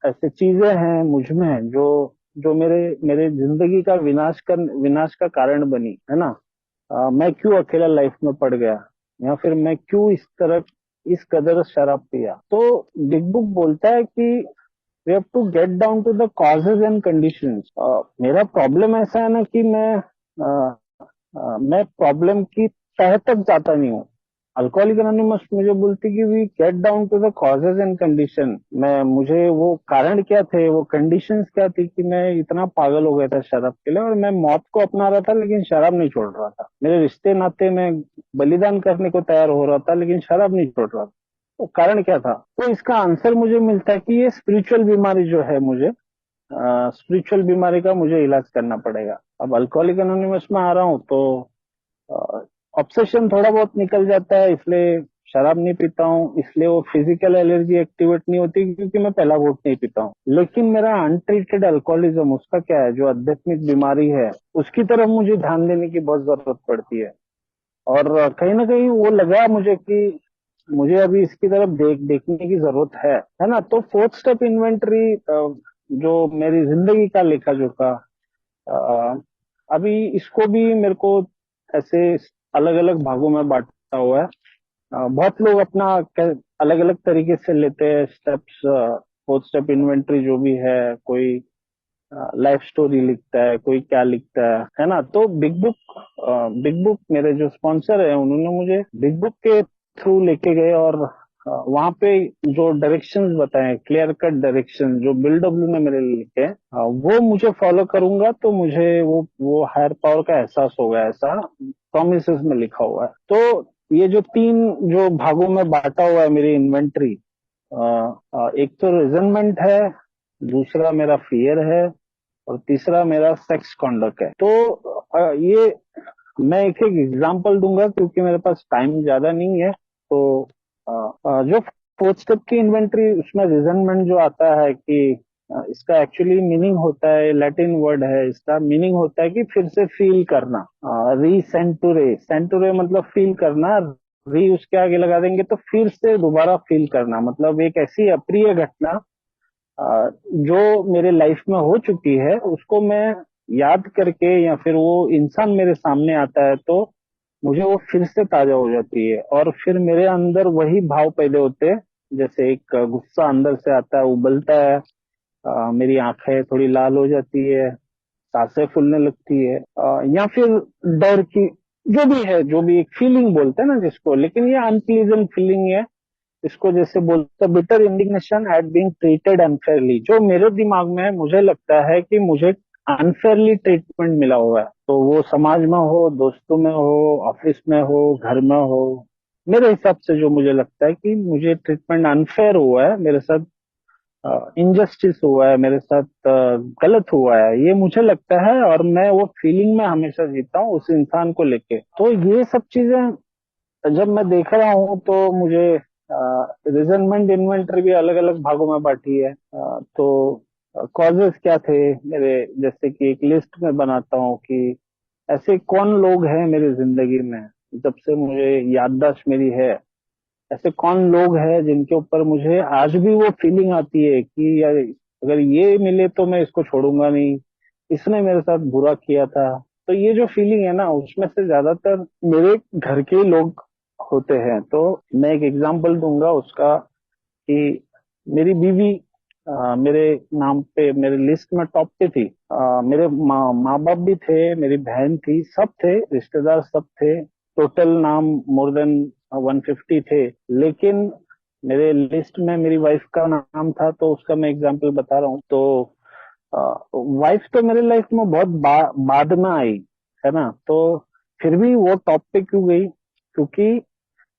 ऐसे चीजें हैं मुझ में जो जो मेरे मेरे जिंदगी का विनाश का कारण बनी, है ना। मैं क्यों अकेला लाइफ में पड़ गया, या फिर मैं क्यों इस कदर शराब पिया। तो बिग बुक बोलता है कि we have to get down to the causes and conditions. मेरा प्रॉब्लम ऐसा है ना कि मैं प्रॉब्लम की तह तक जाता नहीं हूँ। अल्कोहलिक एनोनिमस मुझे बोलती कि we get down to the causes and condition. मैं मुझे वो कारण क्या थे, वो कंडीशंस क्या थी कि मैं इतना पागल हो गया था शराब के लिए, और मैं मौत को अपना रहा था लेकिन शराब नहीं छोड़ रहा था। मेरे रिश्ते नाते में बलिदान करने को तैयार हो रहा था लेकिन शराब नहीं छोड़ रहा था। तो कारण क्या था? तो इसका आंसर मुझे मिलता है कि ये स्पिरिचुअल बीमारी जो है, मुझे स्पिरिचुअल बीमारी का मुझे इलाज करना पड़ेगा। अब अल्कोहलिक एनोनिमस में आ रहा हूँ तो ऑब्सेशन थोड़ा बहुत निकल जाता है, इसलिए शराब नहीं पीता हूँ, इसलिए वो फिजिकल एलर्जी एक्टिवेट नहीं होती क्योंकि मैं पहला घूंट नहीं पीता हूँ। लेकिन मेरा अनट्रीटेड अल्कोहलिज्म, उसका क्या है, जो आध्यात्मिक बीमारी है, उसकी तरफ मुझे ध्यान देने की बहुत जरूरत पड़ती है। और कहीं ना कहीं वो लगा मुझे कि मुझे अभी इसकी तरफ देखने की जरूरत है ना। तो फोर्थ स्टेप इन्वेंटरी जो मेरी जिंदगी का लेखा जोखा, अ, अभी इसको भी मेरे को ऐसे अलग अलग भागों में बांटा हुआ है। बहुत लोग अपना अलग अलग तरीके से लेते हैं स्टेप्स। फोर्थ स्टेप इन्वेंटरी जो भी है, कोई लाइफ स्टोरी लिखता है, कोई क्या लिखता है ना। तो बिग बुक मेरे जो स्पॉन्सर है उन्होंने मुझे बिग बुक के थ्रू लेके गए, और वहां पे जो डायरेक्शंस बताए, क्लियर कट डायरेक्शन जो बिल डब्ल्यू ने मेरे लिए लिखे, वो मुझे फॉलो करूंगा तो मुझे वो हायर पावर का एहसास होगा, ऐसा प्रोमिसेस में लिखा हुआ है। तो ये जो तीन जो भागों में बांटा हुआ है मेरी इन्वेंट्री, एक तो रिजनमेंट है, दूसरा मेरा फियर है, और तीसरा मेरा सेक्स कॉन्डक्ट है। तो ये मैं एक एक एग्जांपल दूंगा क्योंकि मेरे पास टाइम ज्यादा नहीं है। तो जो फोर्थ स्टेप की इन्वेंट्री, उसमें रिजनमेंट जो आता है कि इसका एक्चुअली मीनिंग होता है, लैटिन वर्ड है, इसका मीनिंग होता है कि फिर से फील करना। री सेंटूरे, सेंटूरे मतलब फील करना, री उसके आगे लगा देंगे तो फिर से दोबारा फील करना, मतलब एक ऐसी अप्रिय घटना जो मेरे लाइफ में हो चुकी है उसको मैं याद करके, या फिर वो इंसान मेरे सामने आता है तो मुझे वो फिर से ताजा हो जाती है, और फिर मेरे अंदर वही भाव पैदा होते हैं। जैसे एक गुस्सा अंदर से आता है, उबलता है, मेरी आंखें थोड़ी लाल हो जाती है, सांसें फूलने लगती है, या फिर डर की, जो भी है, जो भी एक फीलिंग बोलते हैं ना जिसको, लेकिन ये अनप्लीजेंट फीलिंग है। इसको जैसे बोलते हैं bitter indignation eight being treated unfairly, जो मेरे दिमाग में है, मुझे लगता है कि मुझे अनफेयरली ट्रीटमेंट मिला हुआ है, तो वो समाज में हो, दोस्तों में हो, ऑफिस में हो, घर में हो। मेरे हिसाब से जो मुझे लगता है कि मुझे ट्रीटमेंट अनफेयर हुआ है, मेरे साथ इनजस्टिस हुआ है, मेरे साथ गलत हुआ है, ये मुझे लगता है, और मैं वो फीलिंग में हमेशा जीता हूँ उस इंसान को लेके। तो ये सब चीजें जब मैं देख रहा हूँ तो मुझे रिजनमेंट इन्वेंटरी भी अलग अलग भागों में बांटी है। तो कॉजेस क्या थे मेरे, जैसे कि एक लिस्ट में बनाता हूँ कि ऐसे कौन लोग हैं मेरी जिंदगी में, जब से मुझे याददाश्त मेरी है, ऐसे कौन लोग हैं जिनके ऊपर मुझे आज भी वो फीलिंग आती है कि यार अगर ये मिले तो मैं इसको छोड़ूंगा नहीं, इसने मेरे साथ बुरा किया था। तो ये जो फीलिंग है ना, उसमें से ज्यादातर मेरे घर के ही लोग होते हैं। तो मैं एक एग्जांपल दूंगा उसका कि मेरी बीवी मेरे नाम पे मेरे लिस्ट में टॉप पे थी। मेरे माँ बाप भी थे, मेरी बहन थी, सब थे, रिश्तेदार सब थे। टोटल नाम मोर देन 150 थे, लेकिन मेरे लिस्ट में मेरी वाइफ का नाम था, तो उसका मैं एग्जांपल बता रहा हूँ। तो वाइफ तो मेरे लाइफ में बहुत बाद में आई, है ना। तो फिर भी वो टॉप पे क्यों गई? क्योंकि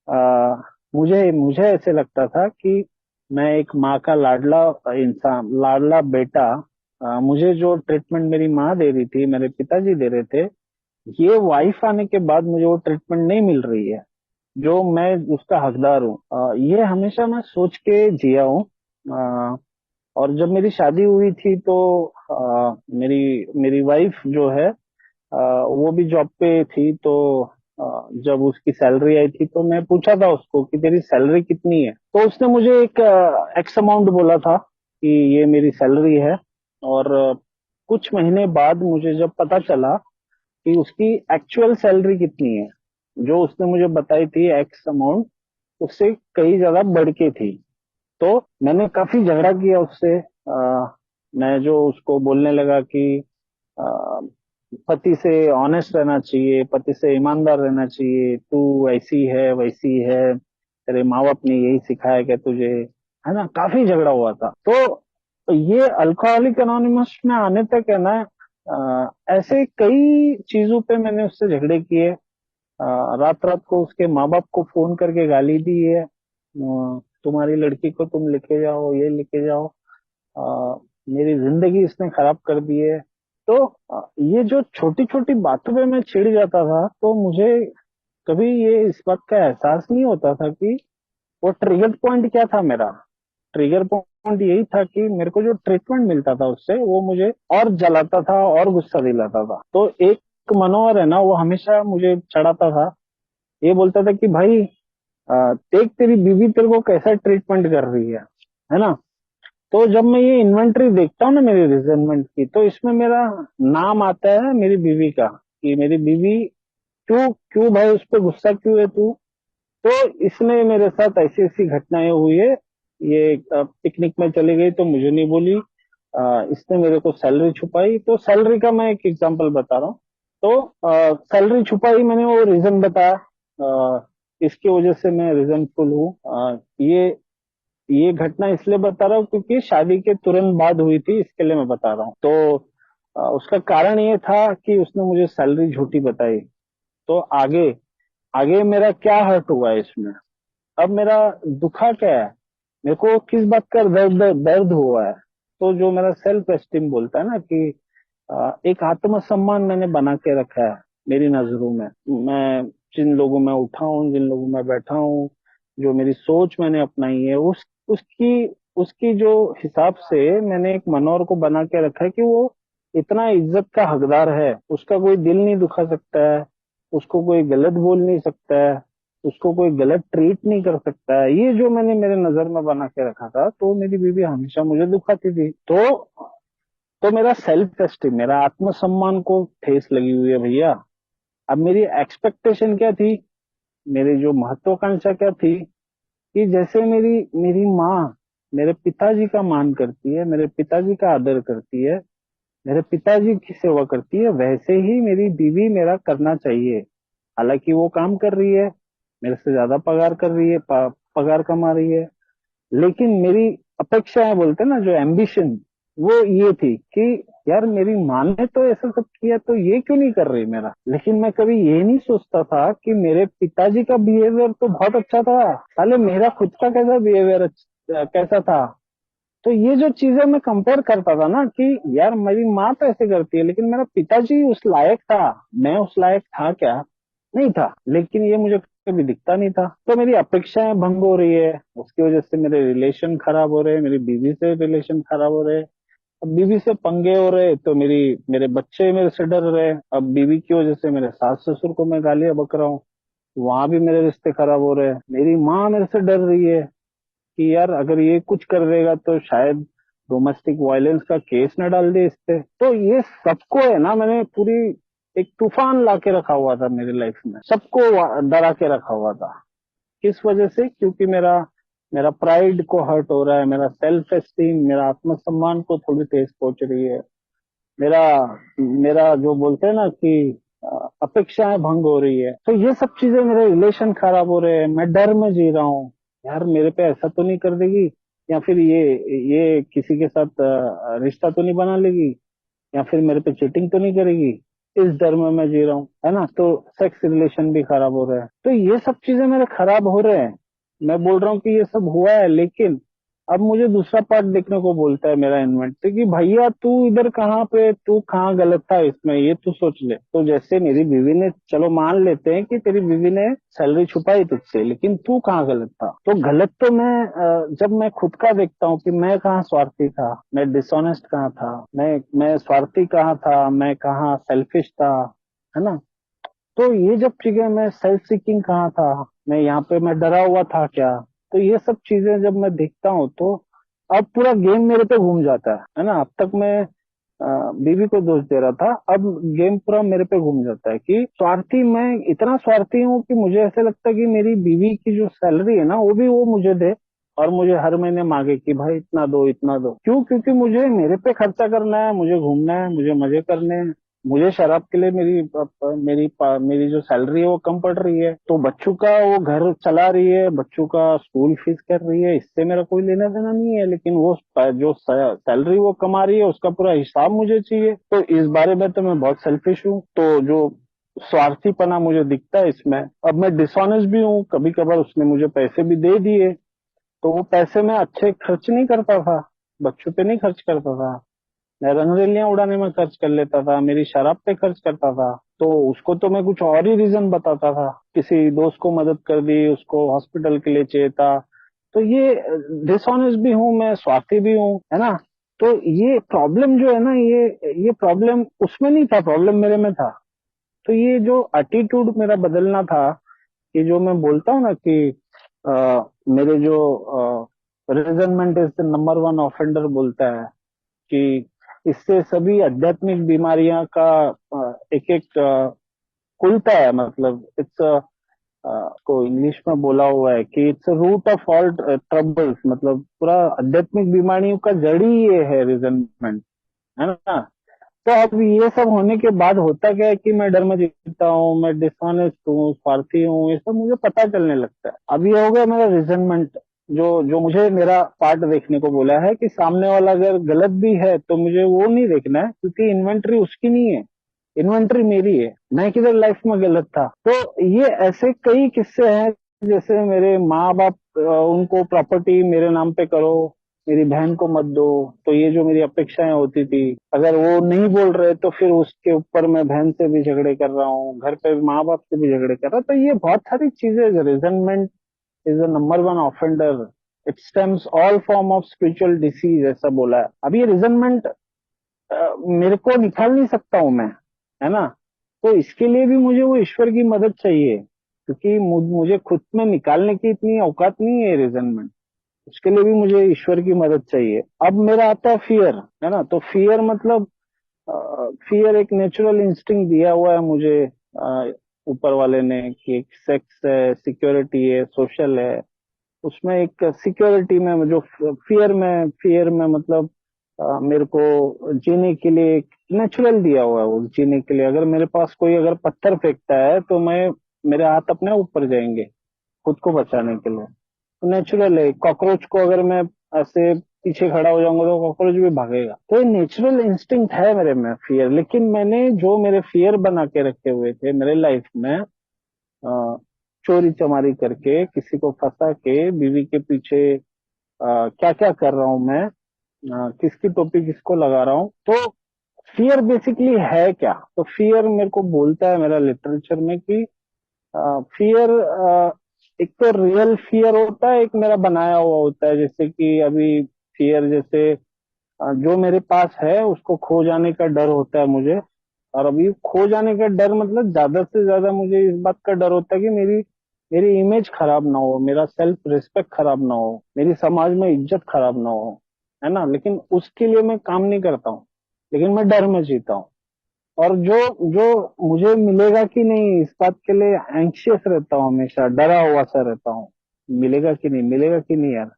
आ, मुझे मुझे ऐसे लगता था कि मैं एक माँ का लाडला इंसान, लाडला बेटा, मुझे जो ट्रीटमेंट मेरी माँ दे रही थी, मेरे पिताजी दे रहे थे, ये वाइफ आने के बाद मुझे वो ट्रीटमेंट नहीं मिल रही है जो मैं उसका हकदार हूँ। ये हमेशा मैं सोच के जिया हूँ। और जब मेरी शादी हुई थी तो मेरी मेरी वाइफ जो है वो भी जॉब पे थी। तो जब उसकी सैलरी आई थी तो मैं पूछा था उसको कि तेरी सैलरी कितनी है, तो उसने मुझे एक एक्स अमाउंट बोला था कि ये मेरी सैलरी है। और कुछ महीने बाद मुझे जब पता चला कि उसकी एक्चुअल सैलरी कितनी है, जो उसने मुझे बताई थी एक्स अमाउंट, उससे कहीं ज्यादा बढ़ के थी। तो मैंने काफी झगड़ा किया उससे। मैं जो उसको बोलने लगा कि अ, पति से ऑनेस्ट रहना चाहिए, पति से ईमानदार रहना चाहिए, तू ऐसी है वैसी है, तेरे माँ बाप ने यही सिखाया क्या तुझे, है ना। काफी झगड़ा हुआ था। तो ये अल्कोहलिक एनोनिमस में आने तक है ना, ऐसे कई चीजों पे मैंने उससे झगड़े किए। रात रात को उसके माँ बाप को फोन करके गाली दी है, तुम्हारी लड़की को तुम लेके जाओ, ये लेके जाओ, मेरी जिंदगी इसने खराब कर दी है। तो ये जो छोटी छोटी बातों पे मैं चिढ़ जाता था, तो मुझे कभी ये इस बात का एहसास नहीं होता था कि वो ट्रिगर पॉइंट क्या था मेरा। ट्रिगर पॉइंट यही था कि मेरे को जो ट्रीटमेंट मिलता था उससे, वो मुझे और जलाता था और गुस्सा दिलाता था। तो एक मनोहर है ना, वो हमेशा मुझे चढ़ाता था, ये बोलता था कि भाई देख तेरी बीवी तेरे को कैसा ट्रीटमेंट कर रही है ना। तो जब मैं ये इन्वेंटरी देखता हूँ ना मेरी रिजनमेंट की, तो इसमें मेरा नाम आता है मेरी बीवी का, कि मेरी बीवी क्यों क्यों भाई उस पर गुस्सा क्यों है तू। तो इसने मेरे साथ ऐसी ऐसी घटनाएं हुई है। ये पिकनिक में चली गई तो मुझे नहीं बोली, इसने मेरे को सैलरी छुपाई। तो सैलरी का मैं एक एग्जांपल बता रहा हूँ। तो सैलरी छुपाई, मैंने वो रीजन बताया, इसकी वजह से मैं रिजनफुल हूँ। ये घटना इसलिए बता रहा हूँ क्योंकि शादी के तुरंत बाद हुई थी, इसके लिए मैं बता रहा हूँ। तो उसका कारण ये था कि उसने मुझे सैलरी झूठी बताई। तो आगे आगे मेरा क्या हर्ट हुआ है इसमें, अब मेरा दुखा क्या है, मेरे को किस बात का दर्द दर्द हुआ है। तो जो मेरा सेल्फ एस्टीम बोलता है ना कि एक आत्मसम्मान मैंने बना के रखा है मेरी नजरों में। मैं जिन लोगों में उठा हूँ, जिन लोगों में बैठा हूँ, जो मेरी सोच मैंने अपनाई है, उसकी उसकी जो हिसाब से मैंने एक मनोर को बना के रखा है कि वो इतना इज्जत का हकदार है, उसका कोई दिल नहीं दुखा सकता है, उसको कोई गलत बोल नहीं सकता है, उसको कोई गलत ट्रीट नहीं कर सकता है। ये जो मैंने मेरे नजर में बना के रखा था, तो मेरी बीवी हमेशा मुझे दुखाती थी। तो मेरा सेल्फ एस्टीम, मेरा आत्मसम्मान को ठेस लगी हुई है भैया। अब मेरी एक्सपेक्टेशन क्या थी, मेरी जो महत्वाकांक्षा क्या थी, कि जैसे मेरी मेरी माँ मेरे पिताजी का मान करती है, मेरे पिताजी का आदर करती है, मेरे पिताजी की सेवा करती है, वैसे ही मेरी बीवी मेरा करना चाहिए। हालांकि वो काम कर रही है, मेरे से ज्यादा पगार कर रही है, पगार कमा रही है, लेकिन मेरी अपेक्षाएं बोलते हैं ना, जो एम्बिशन, वो ये थी कि यार मेरी माँ ने तो ऐसा सब किया, तो ये क्यों नहीं कर रही मेरा। लेकिन मैं कभी ये नहीं सोचता था कि मेरे पिताजी का बिहेवियर तो बहुत अच्छा था, साले मेरा खुद का कैसा बिहेवियर कैसा था। तो ये जो चीजें मैं कंपेयर करता था ना कि यार मेरी माँ तो ऐसे करती है, लेकिन मेरा पिताजी उस लायक था, मैं उस लायक था क्या, नहीं था। लेकिन ये मुझे कभी दिखता नहीं था, तो मेरी अपेक्षाएं भंग हो रही है, उसकी वजह से मेरे रिलेशन खराब हो रहे हैं, मेरी बीवी से रिलेशन खराब हो रहे हैं। अब बीवी से पंगे हो रहे तो मेरे बच्चे मेरे से डर रहे हैं। अब बीवी की वजह से मेरे सास ससुर को मैं गालियां बक रहा हूँ, वहां भी मेरे रिश्ते खराब हो रहे हैं। मेरी माँ मेरे से डर रही है कि यार अगर ये कुछ कर देगा तो शायद डोमेस्टिक वायलेंस का केस न डाल दे इस पे। तो ये सबको है ना, मैंने पूरी एक तूफान ला के रखा हुआ था मेरी लाइफ में, सबको डरा के रखा हुआ था। किस वजह से? क्योंकि मेरा मेरा प्राइड को हर्ट हो रहा है, मेरा सेल्फ एस्टीम, मेरा आत्मसम्मान को थोड़ी ठेस पहुंच रही है, मेरा मेरा जो बोलते हैं ना कि अपेक्षाएं भंग हो रही है। तो ये सब चीजें, मेरे रिलेशन खराब हो रहे हैं, मैं डर में जी रहा हूँ, यार मेरे पे ऐसा तो नहीं कर देगी, या फिर ये किसी के साथ रिश्ता तो नहीं बना लेगी, या फिर मेरे पे चीटिंग तो नहीं करेगी। इस डर में मैं जी रहा हूँ, है ना। तो सेक्स रिलेशन भी खराब हो रहा है, तो ये सब चीजें मेरे खराब हो रहे हैं। मैं बोल रहा हूँ कि ये सब हुआ है, लेकिन अब मुझे दूसरा पार्ट देखने को बोलता है मेरा इन्वेंटरी कि भैया तू इधर कहाँ पे, तू कहाँ गलत था इसमें, ये तू सोच ले। तो जैसे मेरी बीवी ने, चलो मान लेते हैं कि तेरी बीवी ने सैलरी छुपाई तुझसे, लेकिन तू कहाँ गलत था? तो गलत तो मैं जब मैं खुद का देखता हूँ कि मैं कहाँ स्वार्थी था, मैं डिसऑनेस्ट कहाँ था, मैं स्वार्थी कहाँ था, मैं कहाँ सेल्फिश था, है ना। तो ये जब चीजें, मैं सेल्फ सीकिंग कहाँ था, मैं यहाँ पे मैं डरा हुआ था क्या, तो ये सब चीजें जब मैं देखता हूँ, तो अब पूरा गेम मेरे पे घूम जाता है ना। अब तक मैं बीवी को दोष दे रहा था, अब गेम पूरा मेरे पे घूम जाता है कि स्वार्थी, मैं इतना स्वार्थी हूँ कि मुझे ऐसे लगता है कि मेरी बीवी की जो सैलरी है ना, वो भी वो मुझे दे, और मुझे हर महीने मांगे कि भाई इतना दो इतना दो। क्यों? क्योंकि मुझे मेरे पे खर्चा करना है, मुझे घूमना है, मुझे मजे करने हैं। मुझे शराब के लिए मेरी जो सैलरी है वो कम पड़ रही है, तो बच्चों का वो घर चला रही है, बच्चों का स्कूल फीस कर रही है, इससे मेरा कोई लेना देना नहीं है। लेकिन वो जो सैलरी वो कमा रही है, उसका पूरा हिसाब मुझे चाहिए। तो इस बारे में तो मैं बहुत सेल्फिश हूँ। तो जो स्वार्थीपना मुझे दिखता है इसमें, अब मैं डिसऑनेस्ट भी हूँ, कभी कभार उसने मुझे पैसे भी दे दिए, तो वो पैसे मैं अच्छे खर्च नहीं करता था, बच्चों पे नहीं खर्च करता था, मैं रंगरेलियां उड़ाने में खर्च कर लेता था, मेरी शराब पे खर्च करता था। तो उसको तो मैं कुछ और ही रीजन बताता था, किसी दोस्त को मदद कर दी, उसको हॉस्पिटल के लिए चाहिए था। तो ये डिसऑनेस्ट भी हूँ मैं, स्वार्थी भी हूँ, है ना। तो ये प्रॉब्लम जो है ना, ये प्रॉब्लम उसमें नहीं था, प्रॉब्लम मेरे में था। तो ये जो एटीट्यूड मेरा बदलना था, कि जो मैं बोलता हूँ ना कि मेरे जो resentment is the number one offender बोलता है, कि इससे सभी आध्यात्मिक बीमारियां का एक एक खुलता है। मतलब इट्स को इंग्लिश में बोला हुआ है कि it's root of all troubles, मतलब पूरा आध्यात्मिक बीमारियों का जड़ ही ये है रिजनमेंट, है ना। तो अब ये सब होने के बाद होता क्या है कि मैं डर में जीता हूँ, मैं डिसऑनेस्ट हूँ, स्वार्थी हूँ, ये सब मुझे पता चलने लगता है। अब ये हो गया मेरा रिजनमेंट, जो जो मुझे मेरा पार्ट देखने को बोला है कि सामने वाला अगर गलत भी है तो मुझे वो नहीं देखना है, क्योंकि इन्वेंट्री उसकी नहीं है, इन्वेंट्री मेरी है, मैं किधर लाइफ में गलत था। तो ये ऐसे कई किस्से हैं, जैसे मेरे माँ बाप उनको प्रॉपर्टी मेरे नाम पे करो, मेरी बहन को मत दो। तो ये जो मेरी अपेक्षाएं होती थी, अगर वो नहीं बोल रहे तो फिर उसके ऊपर मैं बहन से भी झगड़े कर रहा हूँ, घर पे माँ बाप से भी झगड़े कर रहा हूँ। तो ये बहुत सारी चीजें, resentment is the number one offender, it stems all form of spiritual disease, ऐसा बोला है। अब ये रिजनमेंट मेरे को निकाल नहीं सकता हूं मैं, है ना। तो इसके लिए भी मुझे वो ईश्वर की मदद चाहिए, क्योंकि मुझे खुद में निकालने की इतनी औकात नहीं है रिजनमेंट। उसके लिए भी मुझे ईश्वर की मदद चाहिए। अब मेरा आता है फियर, है ना। तो फियर मतलब, फियर एक नेचुरल इंस्टिंक्ट दिया हुआ है मुझे ऊपर वाले ने, कि एक सेक्स है, सिक्योरिटी है, सोशल है। उसमें एक सिक्योरिटी में जो फियर में मतलब मेरे को जीने के लिए एक नेचुरल दिया हुआ है वो जीने के लिए। अगर मेरे पास कोई अगर पत्थर फेंकता है तो मैं, मेरे हाथ अपने ऊपर जाएंगे खुद को बचाने के लिए। तो नेचुरल है। कॉकरोच को अगर मैं ऐसे पीछे खड़ा हो जाऊंगा तो कॉकरोच भी भागेगा। तो ये नेचुरल इंस्टिंक्ट है मेरे में फियर। लेकिन मैंने जो मेरे फियर बना के रखे हुए थे मेरे लाइफ में, चोरी चमारी करके, किसी को फंसा के, बीवी के पीछे क्या क्या कर रहा हूं मैं, किसकी टोपी किसको लगा रहा हूँ। तो फियर बेसिकली है क्या? तो फियर मेरे को बोलता है मेरा लिटरेचर में कि फियर एक तो रियल फियर होता है, एक मेरा बनाया हुआ होता है। जैसे कि अभी फियर जैसे जो मेरे पास है उसको खो जाने का डर होता है मुझे। और अभी खो जाने का डर मतलब ज्यादा से ज्यादा मुझे इस बात का डर होता है कि मेरी मेरी इमेज खराब ना हो, मेरा सेल्फ रिस्पेक्ट खराब ना हो, मेरी समाज में इज्जत खराब ना हो, है ना। लेकिन उसके लिए मैं काम नहीं करता हूँ, लेकिन मैं डर में जीता हूँ। और जो जो मुझे मिलेगा कि नहीं, इस बात के लिए एंक्शियस रहता हूँ, हमेशा डरा हुआ सा रहता हूँ। मिलेगा कि नहीं, मिलेगा कि नहीं यार,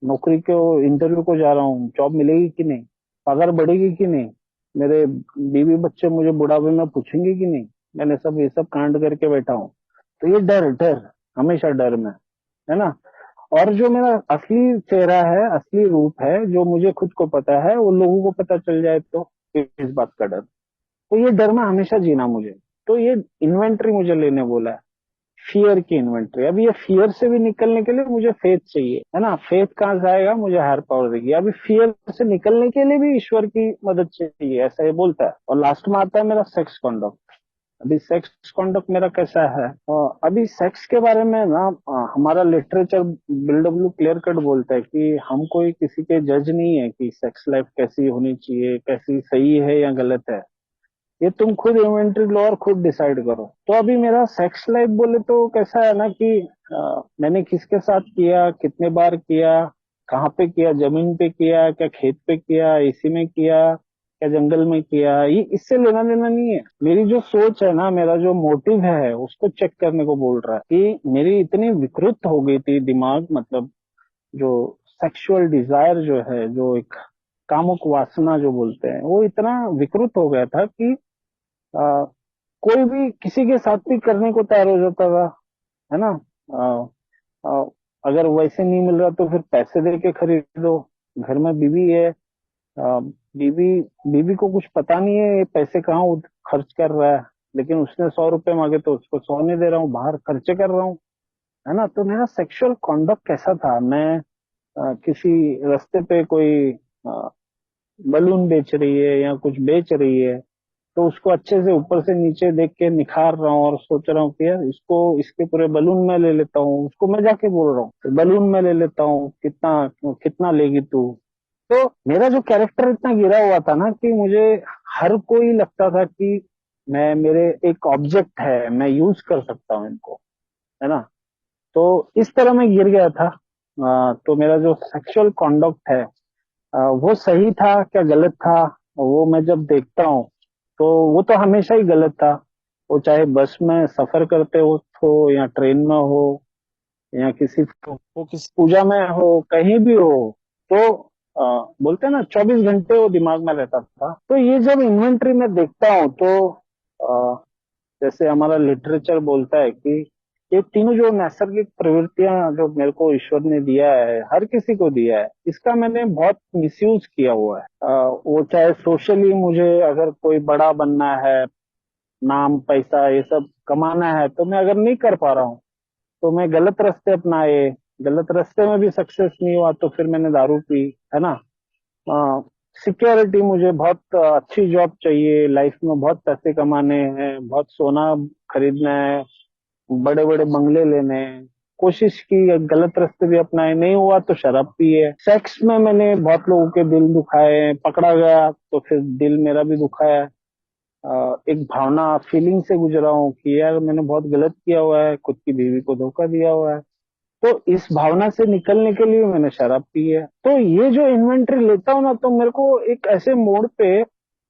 नौकरी को, इंटरव्यू को जा रहा हूँ, जॉब मिलेगी कि नहीं, पगार बढ़ेगी कि नहीं, मेरे बीवी बच्चे मुझे बुढ़ापे में पूछेंगे कि नहीं। मैंने सब ये सब कांड करके बैठा हूँ। तो ये डर डर, हमेशा डर में, है ना। और जो मेरा असली चेहरा है, असली रूप है, जो मुझे खुद को पता है, वो लोगों को पता चल जाए तो इस बात का डर। तो ये डर में हमेशा जीना मुझे। तो ये इन्वेंट्री मुझे लेने बोला है, फियर की इन्वेंट्री। अब ये फियर से भी निकलने के लिए मुझे फेथ चाहिए, है ना। फेथ कहाँ से आएगा? मुझे हायर पावर देगी। अभी फियर से निकलने के लिए भी ईश्वर की मदद चाहिए, ऐसा ये बोलता है। और लास्ट में आता है मेरा सेक्स कॉन्डक्ट। अभी सेक्स कॉन्डक्ट मेरा कैसा है? अभी सेक्स के बारे में ना, हमारा लिटरेचर बिल्डब्ल्यू क्लियर कट बोलता है कि हम कोई किसी के जज नहीं है कि सेक्स लाइफ कैसी होनी चाहिए, कैसी सही है या गलत है। ये तुम खुद इन्वेंट्री लो और खुद डिसाइड करो। तो अभी मेरा सेक्स लाइफ बोले तो कैसा है ना कि मैंने किसके साथ किया, कितने बार किया, कहाँ पे किया, जमीन पे किया क्या, खेत पे किया, एसी में किया क्या, जंगल में किया, ये इससे लेना देना नहीं है। मेरी जो सोच है ना, मेरा जो मोटिव है, उसको चेक करने को बोल रहा है कि मेरी इतनी विकृत हो गई थी दिमाग, मतलब जो सेक्सुअल डिजायर जो है, जो एक कामुक वासना जो बोलते हैं, वो इतना विकृत हो गया था कि आ, कोई भी किसी के साथ भी करने को तैयार हो जाता था, है ना। आ, आ, अगर वैसे नहीं मिल रहा तो फिर पैसे दे के खरीदो। घर में बीवी है, बीवी बीवी को कुछ पता नहीं है ये पैसे कहाँ खर्च कर रहा है, लेकिन उसने 100 रुपए मांगे तो उसको 100 नहीं दे रहा हूँ, बाहर खर्चे कर रहा हूँ, है ना। तो मेरा सेक्सुअल कॉन्डक्ट कैसा था? मैं किसी रास्ते पे कोई बलून बेच रही है या कुछ बेच रही है, तो उसको अच्छे से ऊपर से नीचे देख के निखार रहा हूँ और सोच रहा हूँ कि यार इसको, इसके पूरे बलून में ले लेता हूँ। उसको मैं जाके बोल रहा हूँ तो बलून में ले लेता हूँ, कितना कितना लेगी तू। तो मेरा जो कैरेक्टर इतना गिरा हुआ था ना कि मुझे हर कोई लगता था कि मैं, मेरे एक ऑब्जेक्ट है, मैं यूज कर सकता हूँ इनको, है ना। तो इस तरह मैं गिर गया था। तो मेरा जो सेक्सुअल कॉन्डक्ट है, वो सही था क्या गलत था, वो मैं जब देखता हूँ तो वो तो हमेशा ही गलत था। वो चाहे बस में सफर करते हो या ट्रेन में हो, या किसी वो किसी पूजा में हो, कहीं भी हो। तो बोलते हैं ना, 24 घंटे वो दिमाग में रहता था। तो ये जब इन्वेंट्री में देखता हूँ तो जैसे हमारा लिटरेचर बोलता है कि ये तीनों जो नैसर्गिक प्रवृत्तियां जो मेरे को ईश्वर ने दिया है, हर किसी को दिया है, इसका मैंने बहुत मिसयूज किया हुआ है। वो चाहे सोशली, मुझे अगर कोई बड़ा बनना है, नाम पैसा ये सब कमाना है, तो मैं अगर नहीं कर पा रहा हूँ तो मैं गलत रास्ते अपनाए, गलत रास्ते में भी सक्सेस नहीं हुआ तो फिर मैंने दारू पी, है ना। सिक्योरिटी, मुझे बहुत अच्छी जॉब चाहिए, लाइफ में बहुत पैसे कमाने हैं, बहुत सोना खरीदना है, बड़े बड़े बंगले लेने हैं। कोशिश की, गलत रास्ते भी अपनाए, नहीं हुआ तो शराब पी है। सेक्स में मैंने बहुत लोगों के दिल दुखाए, पकड़ा गया तो फिर दिल मेरा भी दुखा है। एक भावना फीलिंग से गुजरा हूँ कि यार मैंने बहुत गलत किया हुआ है, खुद की बीवी को धोखा दिया हुआ है। तो इस भावना से निकलने के लिए मैंने शराब पी है। तो ये जो इन्वेंटरी लेता हूँ ना, तो मेरे को एक ऐसे मोड़ पे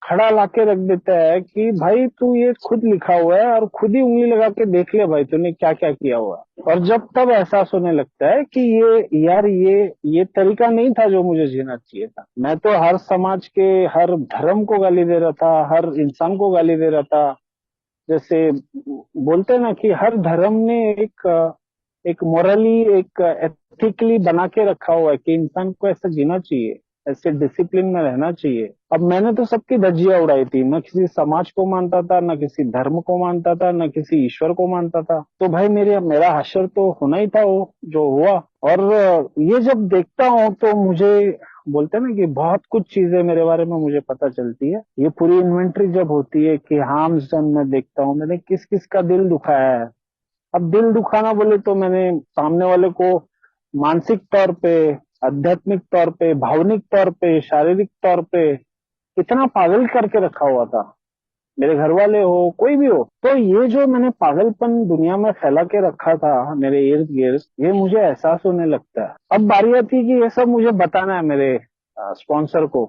खड़ा लाके रख देता है कि भाई तू ये खुद लिखा हुआ है और खुद ही उंगली लगा के देख ले भाई तूने क्या क्या किया हुआ है। और जब तब एहसास होने लगता है कि ये यार ये तरीका नहीं था जो मुझे जीना चाहिए था। मैं तो हर समाज के, हर धर्म को गाली दे रहा था, हर इंसान को गाली दे रहा था। जैसे बोलते हैं ना कि हर धर्म ने एक मोरली, एक एथिकली बना के रखा हुआ है कि इंसान को ऐसा जीना चाहिए, ऐसे डिसिप्लिन में रहना चाहिए। अब मैंने तो सबकी धज्जियां उड़ाई थी, न किसी समाज को मानता था, न किसी धर्म को मानता था, न किसी ईश्वर को मानता था। तो भाई मेरा हश्र तो होना ही था, वो जो हुआ। और ये जब देखता हूँ तो मुझे बोलते हैं ना कि बहुत कुछ चीजें मेरे बारे में मुझे पता चलती है। ये पूरी इन्वेंट्री जब होती है कि हाँ मैं देखता हूँ मैंने किस किस का दिल दुखाया है। अब दिल दुखाना बोले तो मैंने सामने वाले को मानसिक तौर पे, आध्यात्मिक तौर पे, भावनिक तौर पे, शारीरिक तौर पे इतना पागल करके रखा हुआ था। मेरे घर वाले हो, कोई भी हो, तो ये जो मैंने पागलपन दुनिया में फैला के रखा था मेरे इर्द गिर्द, ये मुझे एहसास होने लगता है। अब बारी आती है कि ये सब मुझे बताना है मेरे स्पॉन्सर को।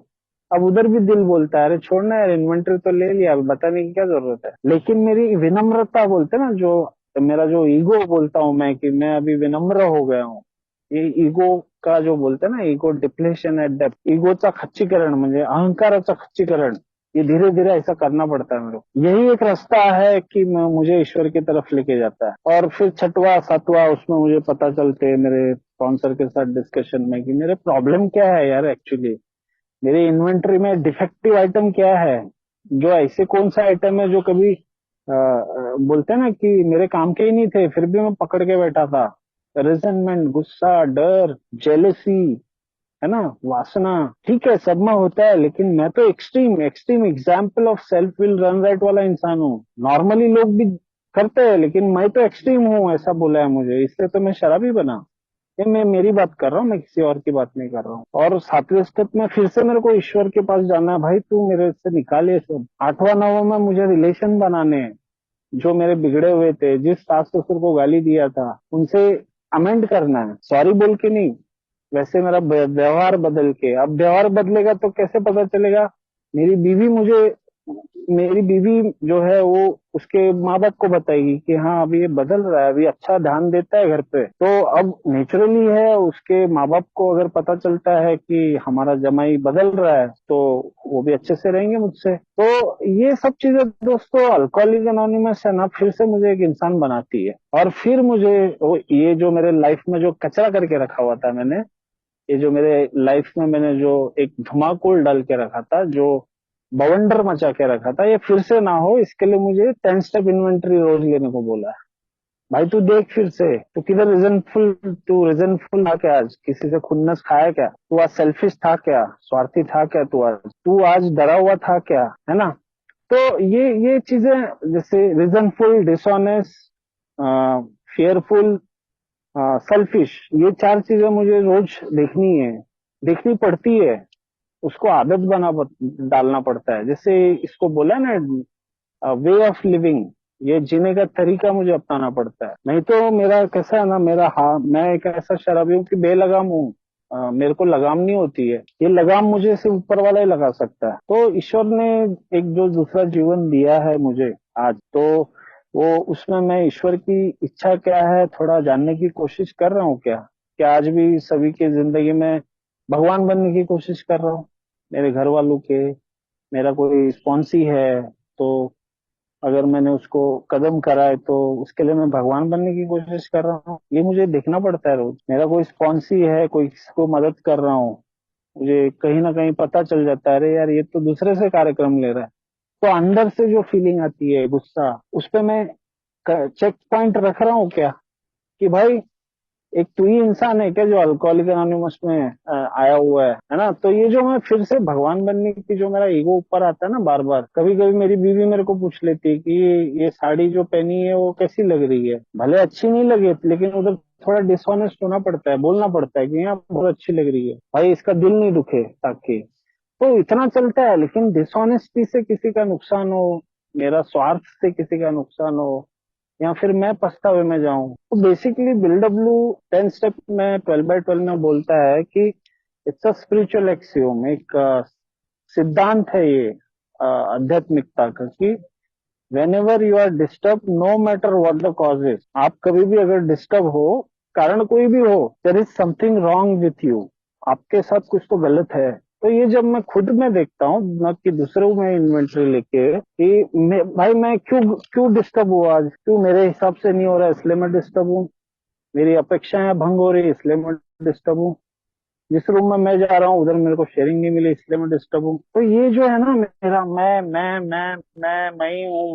अब उधर भी दिल बोलता है अरे छोड़ना यार, इन्वेंटरी तो ले लिया, अब बताने की क्या जरूरत है। लेकिन मेरी विनम्रता बोलते हैं ना, जो मेरा जो ईगो बोलता हूँ मैं कि मैं अभी विनम्र हो गया हूँ। ये ईगो का जो बोलते हैं ना, ईगो डिप्लेशन एट डेप्थ, ईगोचा खच्चीकरण म्हणजे अहंकाराचा खच्चीकरण, ये धीरे धीरे ऐसा करना पड़ता है मेरे को। यही एक रास्ता है कि मुझे ईश्वर की तरफ लेके जाता है। और फिर छठवा सातवां उसमें मुझे पता चलते हैं मेरे स्पॉन्सर के साथ डिस्कशन में कि मेरे प्रॉब्लम क्या है यार एक्चुअली, मेरे इन्वेंटरी में डिफेक्टिव आइटम क्या है। जो ऐसे कौन सा आइटम है जो कभी बोलते हैं ना कि मेरे काम के ही नहीं थे, फिर भी मैं पकड़ के बैठा था। रिजेंटमेंट, गुस्सा, डर, जेलेसी, है ना, वासना। ठीक है सब में होता है, लेकिन मैं तो extreme extreme example of self will run right वाला इंसान हूँ। नॉर्मली लोग भी करते हैं, लेकिन मैं तो एक्सट्रीम हूँ, ऐसा बोला है मुझे, इससे तो मैं शराबी बना। ये मैं मेरी बात कर रहा हूँ, मैं किसी और की बात नहीं कर रहा हूँ। और सातवें स्टेप में फिर से मेरे को ईश्वर के पास जाना है, भाई तू मेरे से निकाले सब। आठवां नौवां में मुझे रिलेशन बनाने हैं, जो मेरे बिगड़े हुए थे, जिस सास ससुर को गाली दिया था उनसे अमेंड करना है, सॉरी बोल के नहीं, वैसे मेरा व्यवहार बदल के। अब व्यवहार बदलेगा तो कैसे पता चलेगा, मेरी बीवी मुझे, मेरी बीवी जो है वो उसके माँ बाप को बताएगी कि हाँ अभी ये बदल रहा है, अभी अच्छा ध्यान देता है घर पे। तो अब नेचुरली है, उसके माँ बाप को अगर पता चलता है कि हमारा जमाई बदल रहा है तो वो भी अच्छे से रहेंगे मुझसे। तो ये सब चीजें दोस्तों, अल्कोहलिक एनोनिमस है ना, फिर से मुझे एक इंसान बनाती है। और फिर मुझे ये जो मेरे लाइफ में जो कचरा करके रखा हुआ था मैंने, ये जो मेरे लाइफ में मैंने जो एक धुमाकुल डाल के रखा था, जो बवंडर मचा के रखा था, ये फिर से ना हो, इसके लिए मुझे 10 स्टेप इन्वेंटरी रोज लेने को बोला है। भाई तू देख फिर से, तू किधर रिजनफुल, तू रिजनफुल था क्या आज, किसी से खुन्नस खाया क्या, तू आज सेल्फिश था क्या, स्वार्थी था क्या, तू आज डरा हुआ था क्या, है ना। तो ये चीजें, जैसे रिजनफुल, डिसऑनेस्ट, फेयरफुल, सेल्फिश, ये चार चीजें मुझे रोज देखनी है, देखनी पड़ती है। उसको आदत डालना पड़ता है। जैसे इसको बोला ना, वे ऑफ लिविंग, ये जीने का तरीका मुझे अपनाना पड़ता है। नहीं तो मेरा कैसा है ना, मेरा हाँ, मैं एक ऐसा शराबी हूँ कि बेलगाम हूँ। मेरे को लगाम नहीं होती है, ये लगाम मुझे सिर्फ ऊपर वाला ही लगा सकता है। तो ईश्वर ने एक जो दूसरा जीवन दिया है मुझे आज, तो वो उसमें मैं ईश्वर की इच्छा क्या है थोड़ा जानने की कोशिश कर रहा हूँ। क्या आज भी सभी के जिंदगी में भगवान बनने की कोशिश कर रहा हूँ। मेरे घर वालों के, मेरा कोई स्पॉन्सी है तो अगर मैंने उसको कदम कराए तो उसके लिए मैं भगवान बनने की कोशिश कर रहा हूँ, ये मुझे देखना पड़ता है रोज। मेरा कोई स्पॉन्सी है, कोई किसी को मदद कर रहा हूँ, मुझे कहीं ना कहीं पता चल जाता है अरे यार ये तो दूसरे से कार्यक्रम ले रहा है, तो अंदर से जो फीलिंग आती है गुस्सा, उस पे मैं चेक पॉइंट रख रहा हूँ क्या, कि भाई एक तू ही इंसान है क्या जो अल्कोहलिक एनोनिमस में आया हुआ है ना। तो ये जो मैं फिर से भगवान बनने की जो मेरा ईगो ऊपर आता है ना बार बार, कभी कभी मेरी बीवी मेरे को पूछ लेती है कि ये साड़ी जो पहनी है वो कैसी लग रही है। भले अच्छी नहीं लगे, लेकिन उधर थोड़ा डिसऑनेस्ट होना पड़ता है, बोलना पड़ता है कि हाँ बहुत अच्छी लग रही है, भाई इसका दिल नहीं दुखे ताकि। तो इतना चलता है, लेकिन डिसऑनेस्टी से किसी का नुकसान हो, मेरा स्वार्थ से किसी का नुकसान हो, या फिर मैं पछतावे में जाऊं, तो बेसिकली बिल्डब्ल्यू 10 स्टेप में 12 by 12 में बोलता है कि इट्स अ स्पिरिचुअल एक्सियोम, एक सिद्धांत है ये आध्यात्मिकता का, कि whenever you are disturb, no matter what the cause is, आप कभी भी अगर डिस्टर्ब हो, कारण कोई भी हो, there is something wrong with you, आपके साथ कुछ तो गलत है। तो ये जब मैं खुद में देखता हूँ, न कि दूसरों में इन्वेंटरी लेके, कि भाई मैं क्यों क्यों डिस्टर्ब हुआ आज, क्यों मेरे हिसाब से नहीं हो रहा है इसलिए मैं डिस्टर्ब हूँ, मेरी अपेक्षाएं भंग हो रही है इसलिए मैं डिस्टर्ब हूँ, जिस रूम में मैं जा रहा हूँ उधर मेरे को शेयरिंग नहीं मिली इसलिए मैं डिस्टर्ब हूँ। तो ये जो है ना मेरा मैं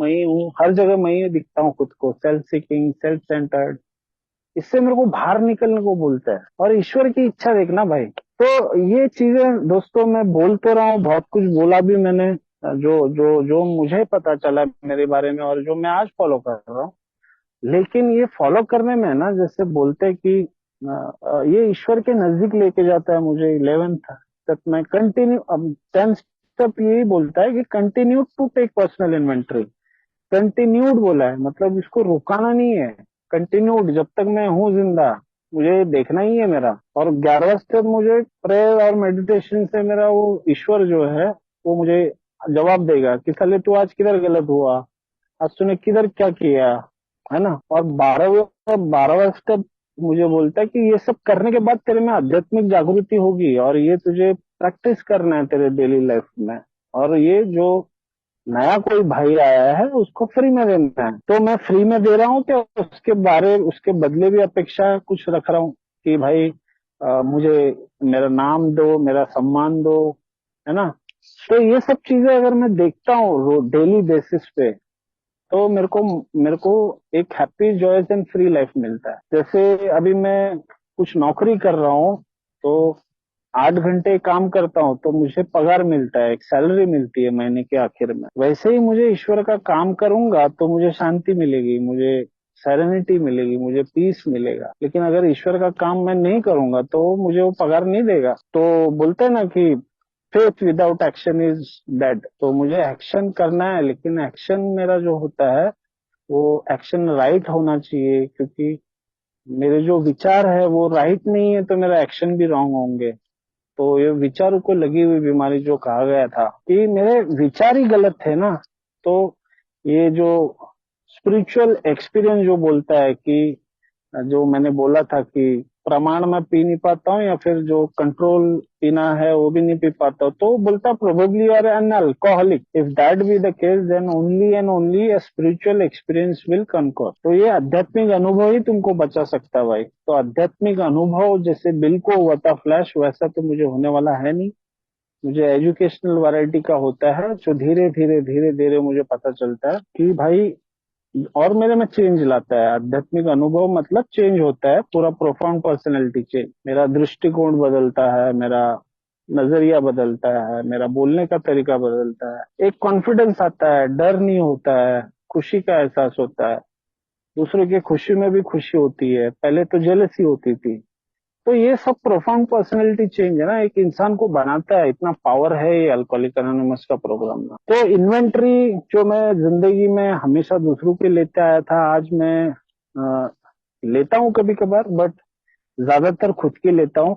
ही हूँ, हर जगह मैं ही दिखता हूँ खुद को, सेल्फ सीकिंग, सेल्फ सेंटर्ड, इससे मेरे को बाहर निकलने को बोलता है, और ईश्वर की इच्छा देखना भाई। तो ये चीजें दोस्तों मैं बोल तो रहा हूँ, बहुत कुछ बोला भी मैंने, जो जो जो मुझे पता चला मेरे बारे में और जो मैं आज फॉलो कर रहा हूँ। लेकिन ये फॉलो करने में ना, जैसे बोलते हैं कि ये ईश्वर के नजदीक लेके जाता है मुझे 11th तक। मैं कंटिन्यू, अब 10 स्टेप यही बोलता है कि continue to take personal inventory. Continued बोला है, मतलब इसको रुकाना नहीं है, कंटिन्यूड, जब तक मैं हूँ जिंदा मुझे देखना ही है मेरा। और 11वां स्टेप मुझे प्रेयर और मेडिटेशन से मेरा वो ईश्वर जो है वो मुझे जवाब देगा कि साले तू आज किधर गलत हुआ, आज तूने किधर क्या किया, है ना। और 12वां स्टेप मुझे बोलता है कि ये सब करने के बाद तेरे में आध्यात्मिक जागृति होगी, और ये तुझे प्रैक्टिस करना है तेरे डेली लाइफ में। और ये जो नया कोई भाई आया है उसको फ्री में देना है, तो मैं फ्री में दे रहा हूँ क्या, उसके बदले भी अपेक्षा कुछ रख रहा हूँ कि भाई मुझे मेरा नाम दो, मेरा सम्मान दो, है ना। तो ये सब चीजें अगर मैं देखता हूँ डेली बेसिस पे, तो मेरे को एक happy joyous and free life मिलता है। जैसे अभी मैं कुछ नौकरी कर रहा हूँ, तो 8 घंटे काम करता हूँ तो मुझे पगार मिलता है, एक सैलरी मिलती है महीने के आखिर में। वैसे ही मुझे ईश्वर का काम करूंगा तो मुझे शांति मिलेगी, मुझे सेरेनिटी मिलेगी, मुझे पीस मिलेगा। लेकिन अगर ईश्वर का काम मैं नहीं करूंगा तो मुझे वो पगार नहीं देगा। तो बोलते हैं ना कि faith without action is dead. तो मुझे एक्शन करना है, लेकिन एक्शन मेरा जो होता है वो एक्शन राइट होना चाहिए, क्योंकि मेरे जो विचार है वो राइट नहीं है तो मेरा एक्शन भी रॉन्ग होंगे। तो ये विचारों को लगी हुई बीमारी जो कहा गया था कि मेरे विचार ही गलत थे ना। तो ये जो स्पिरिचुअल एक्सपीरियंस जो बोलता है कि, जो मैंने बोला था कि प्रमाण में पी नहीं पाता हूँ, या फिर जो कंट्रोल पीना है वो भी नहीं पी पाता हूँ, तो बोलता probably you are an alcoholic, if that be the case then only and only a spiritual experience will conquer. तो ये आध्यात्मिक अनुभव ही तुमको बचा सकता है भाई। तो आध्यात्मिक अनुभव जैसे बिल को हुआ था फ्लैश, वैसा तो मुझे होने वाला है नहीं। मुझे एजुकेशनल वैरायटी का होता है, जो धीरे धीरे धीरे धीरे मुझे पता चलता है कि भाई, और मेरे में चेंज लाता है आध्यात्मिक अनुभव, मतलब चेंज होता है पूरा, प्रोफाउंड पर्सनैलिटी चेंज, मेरा दृष्टिकोण बदलता है, मेरा नजरिया बदलता है, मेरा बोलने का तरीका बदलता है, एक कॉन्फिडेंस आता है, डर नहीं होता है, खुशी का एहसास होता है, दूसरों की खुशी में भी खुशी होती है, पहले तो जेलसी होती थी। तो ये सब प्रोफाउंड पर्सनैलिटी चेंज है ना, एक इंसान को बनाता है, इतना पावर है ये अल्कोहलिक एनोनिमस का प्रोग्राम में। तो इन्वेंट्री जो मैं जिंदगी में हमेशा दूसरों के लेते आया था, आज मैं लेता हूँ कभी कभार, बट ज्यादातर खुद की लेता हूँ,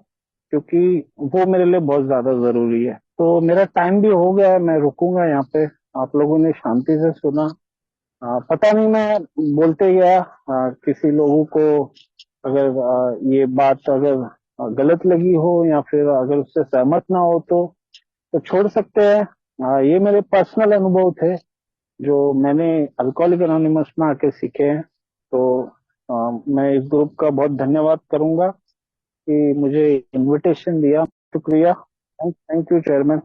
क्योंकि वो मेरे लिए बहुत ज्यादा जरूरी है। तो मेरा टाइम भी हो गया है, मैं रुकूंगा यहाँ पे। आप लोगों ने शांति से सुना। पता नहीं मैं बोलते गया, किसी लोगों को अगर ये बात अगर गलत लगी हो, या फिर अगर उससे सहमत ना हो, तो छोड़ सकते हैं। ये मेरे पर्सनल अनुभव थे जो मैंने अल्कोहलिक एनोनिमस में आके सीखे हैं। तो मैं इस ग्रुप का बहुत धन्यवाद करूंगा कि मुझे इनविटेशन दिया। शुक्रिया। Thank you chairman.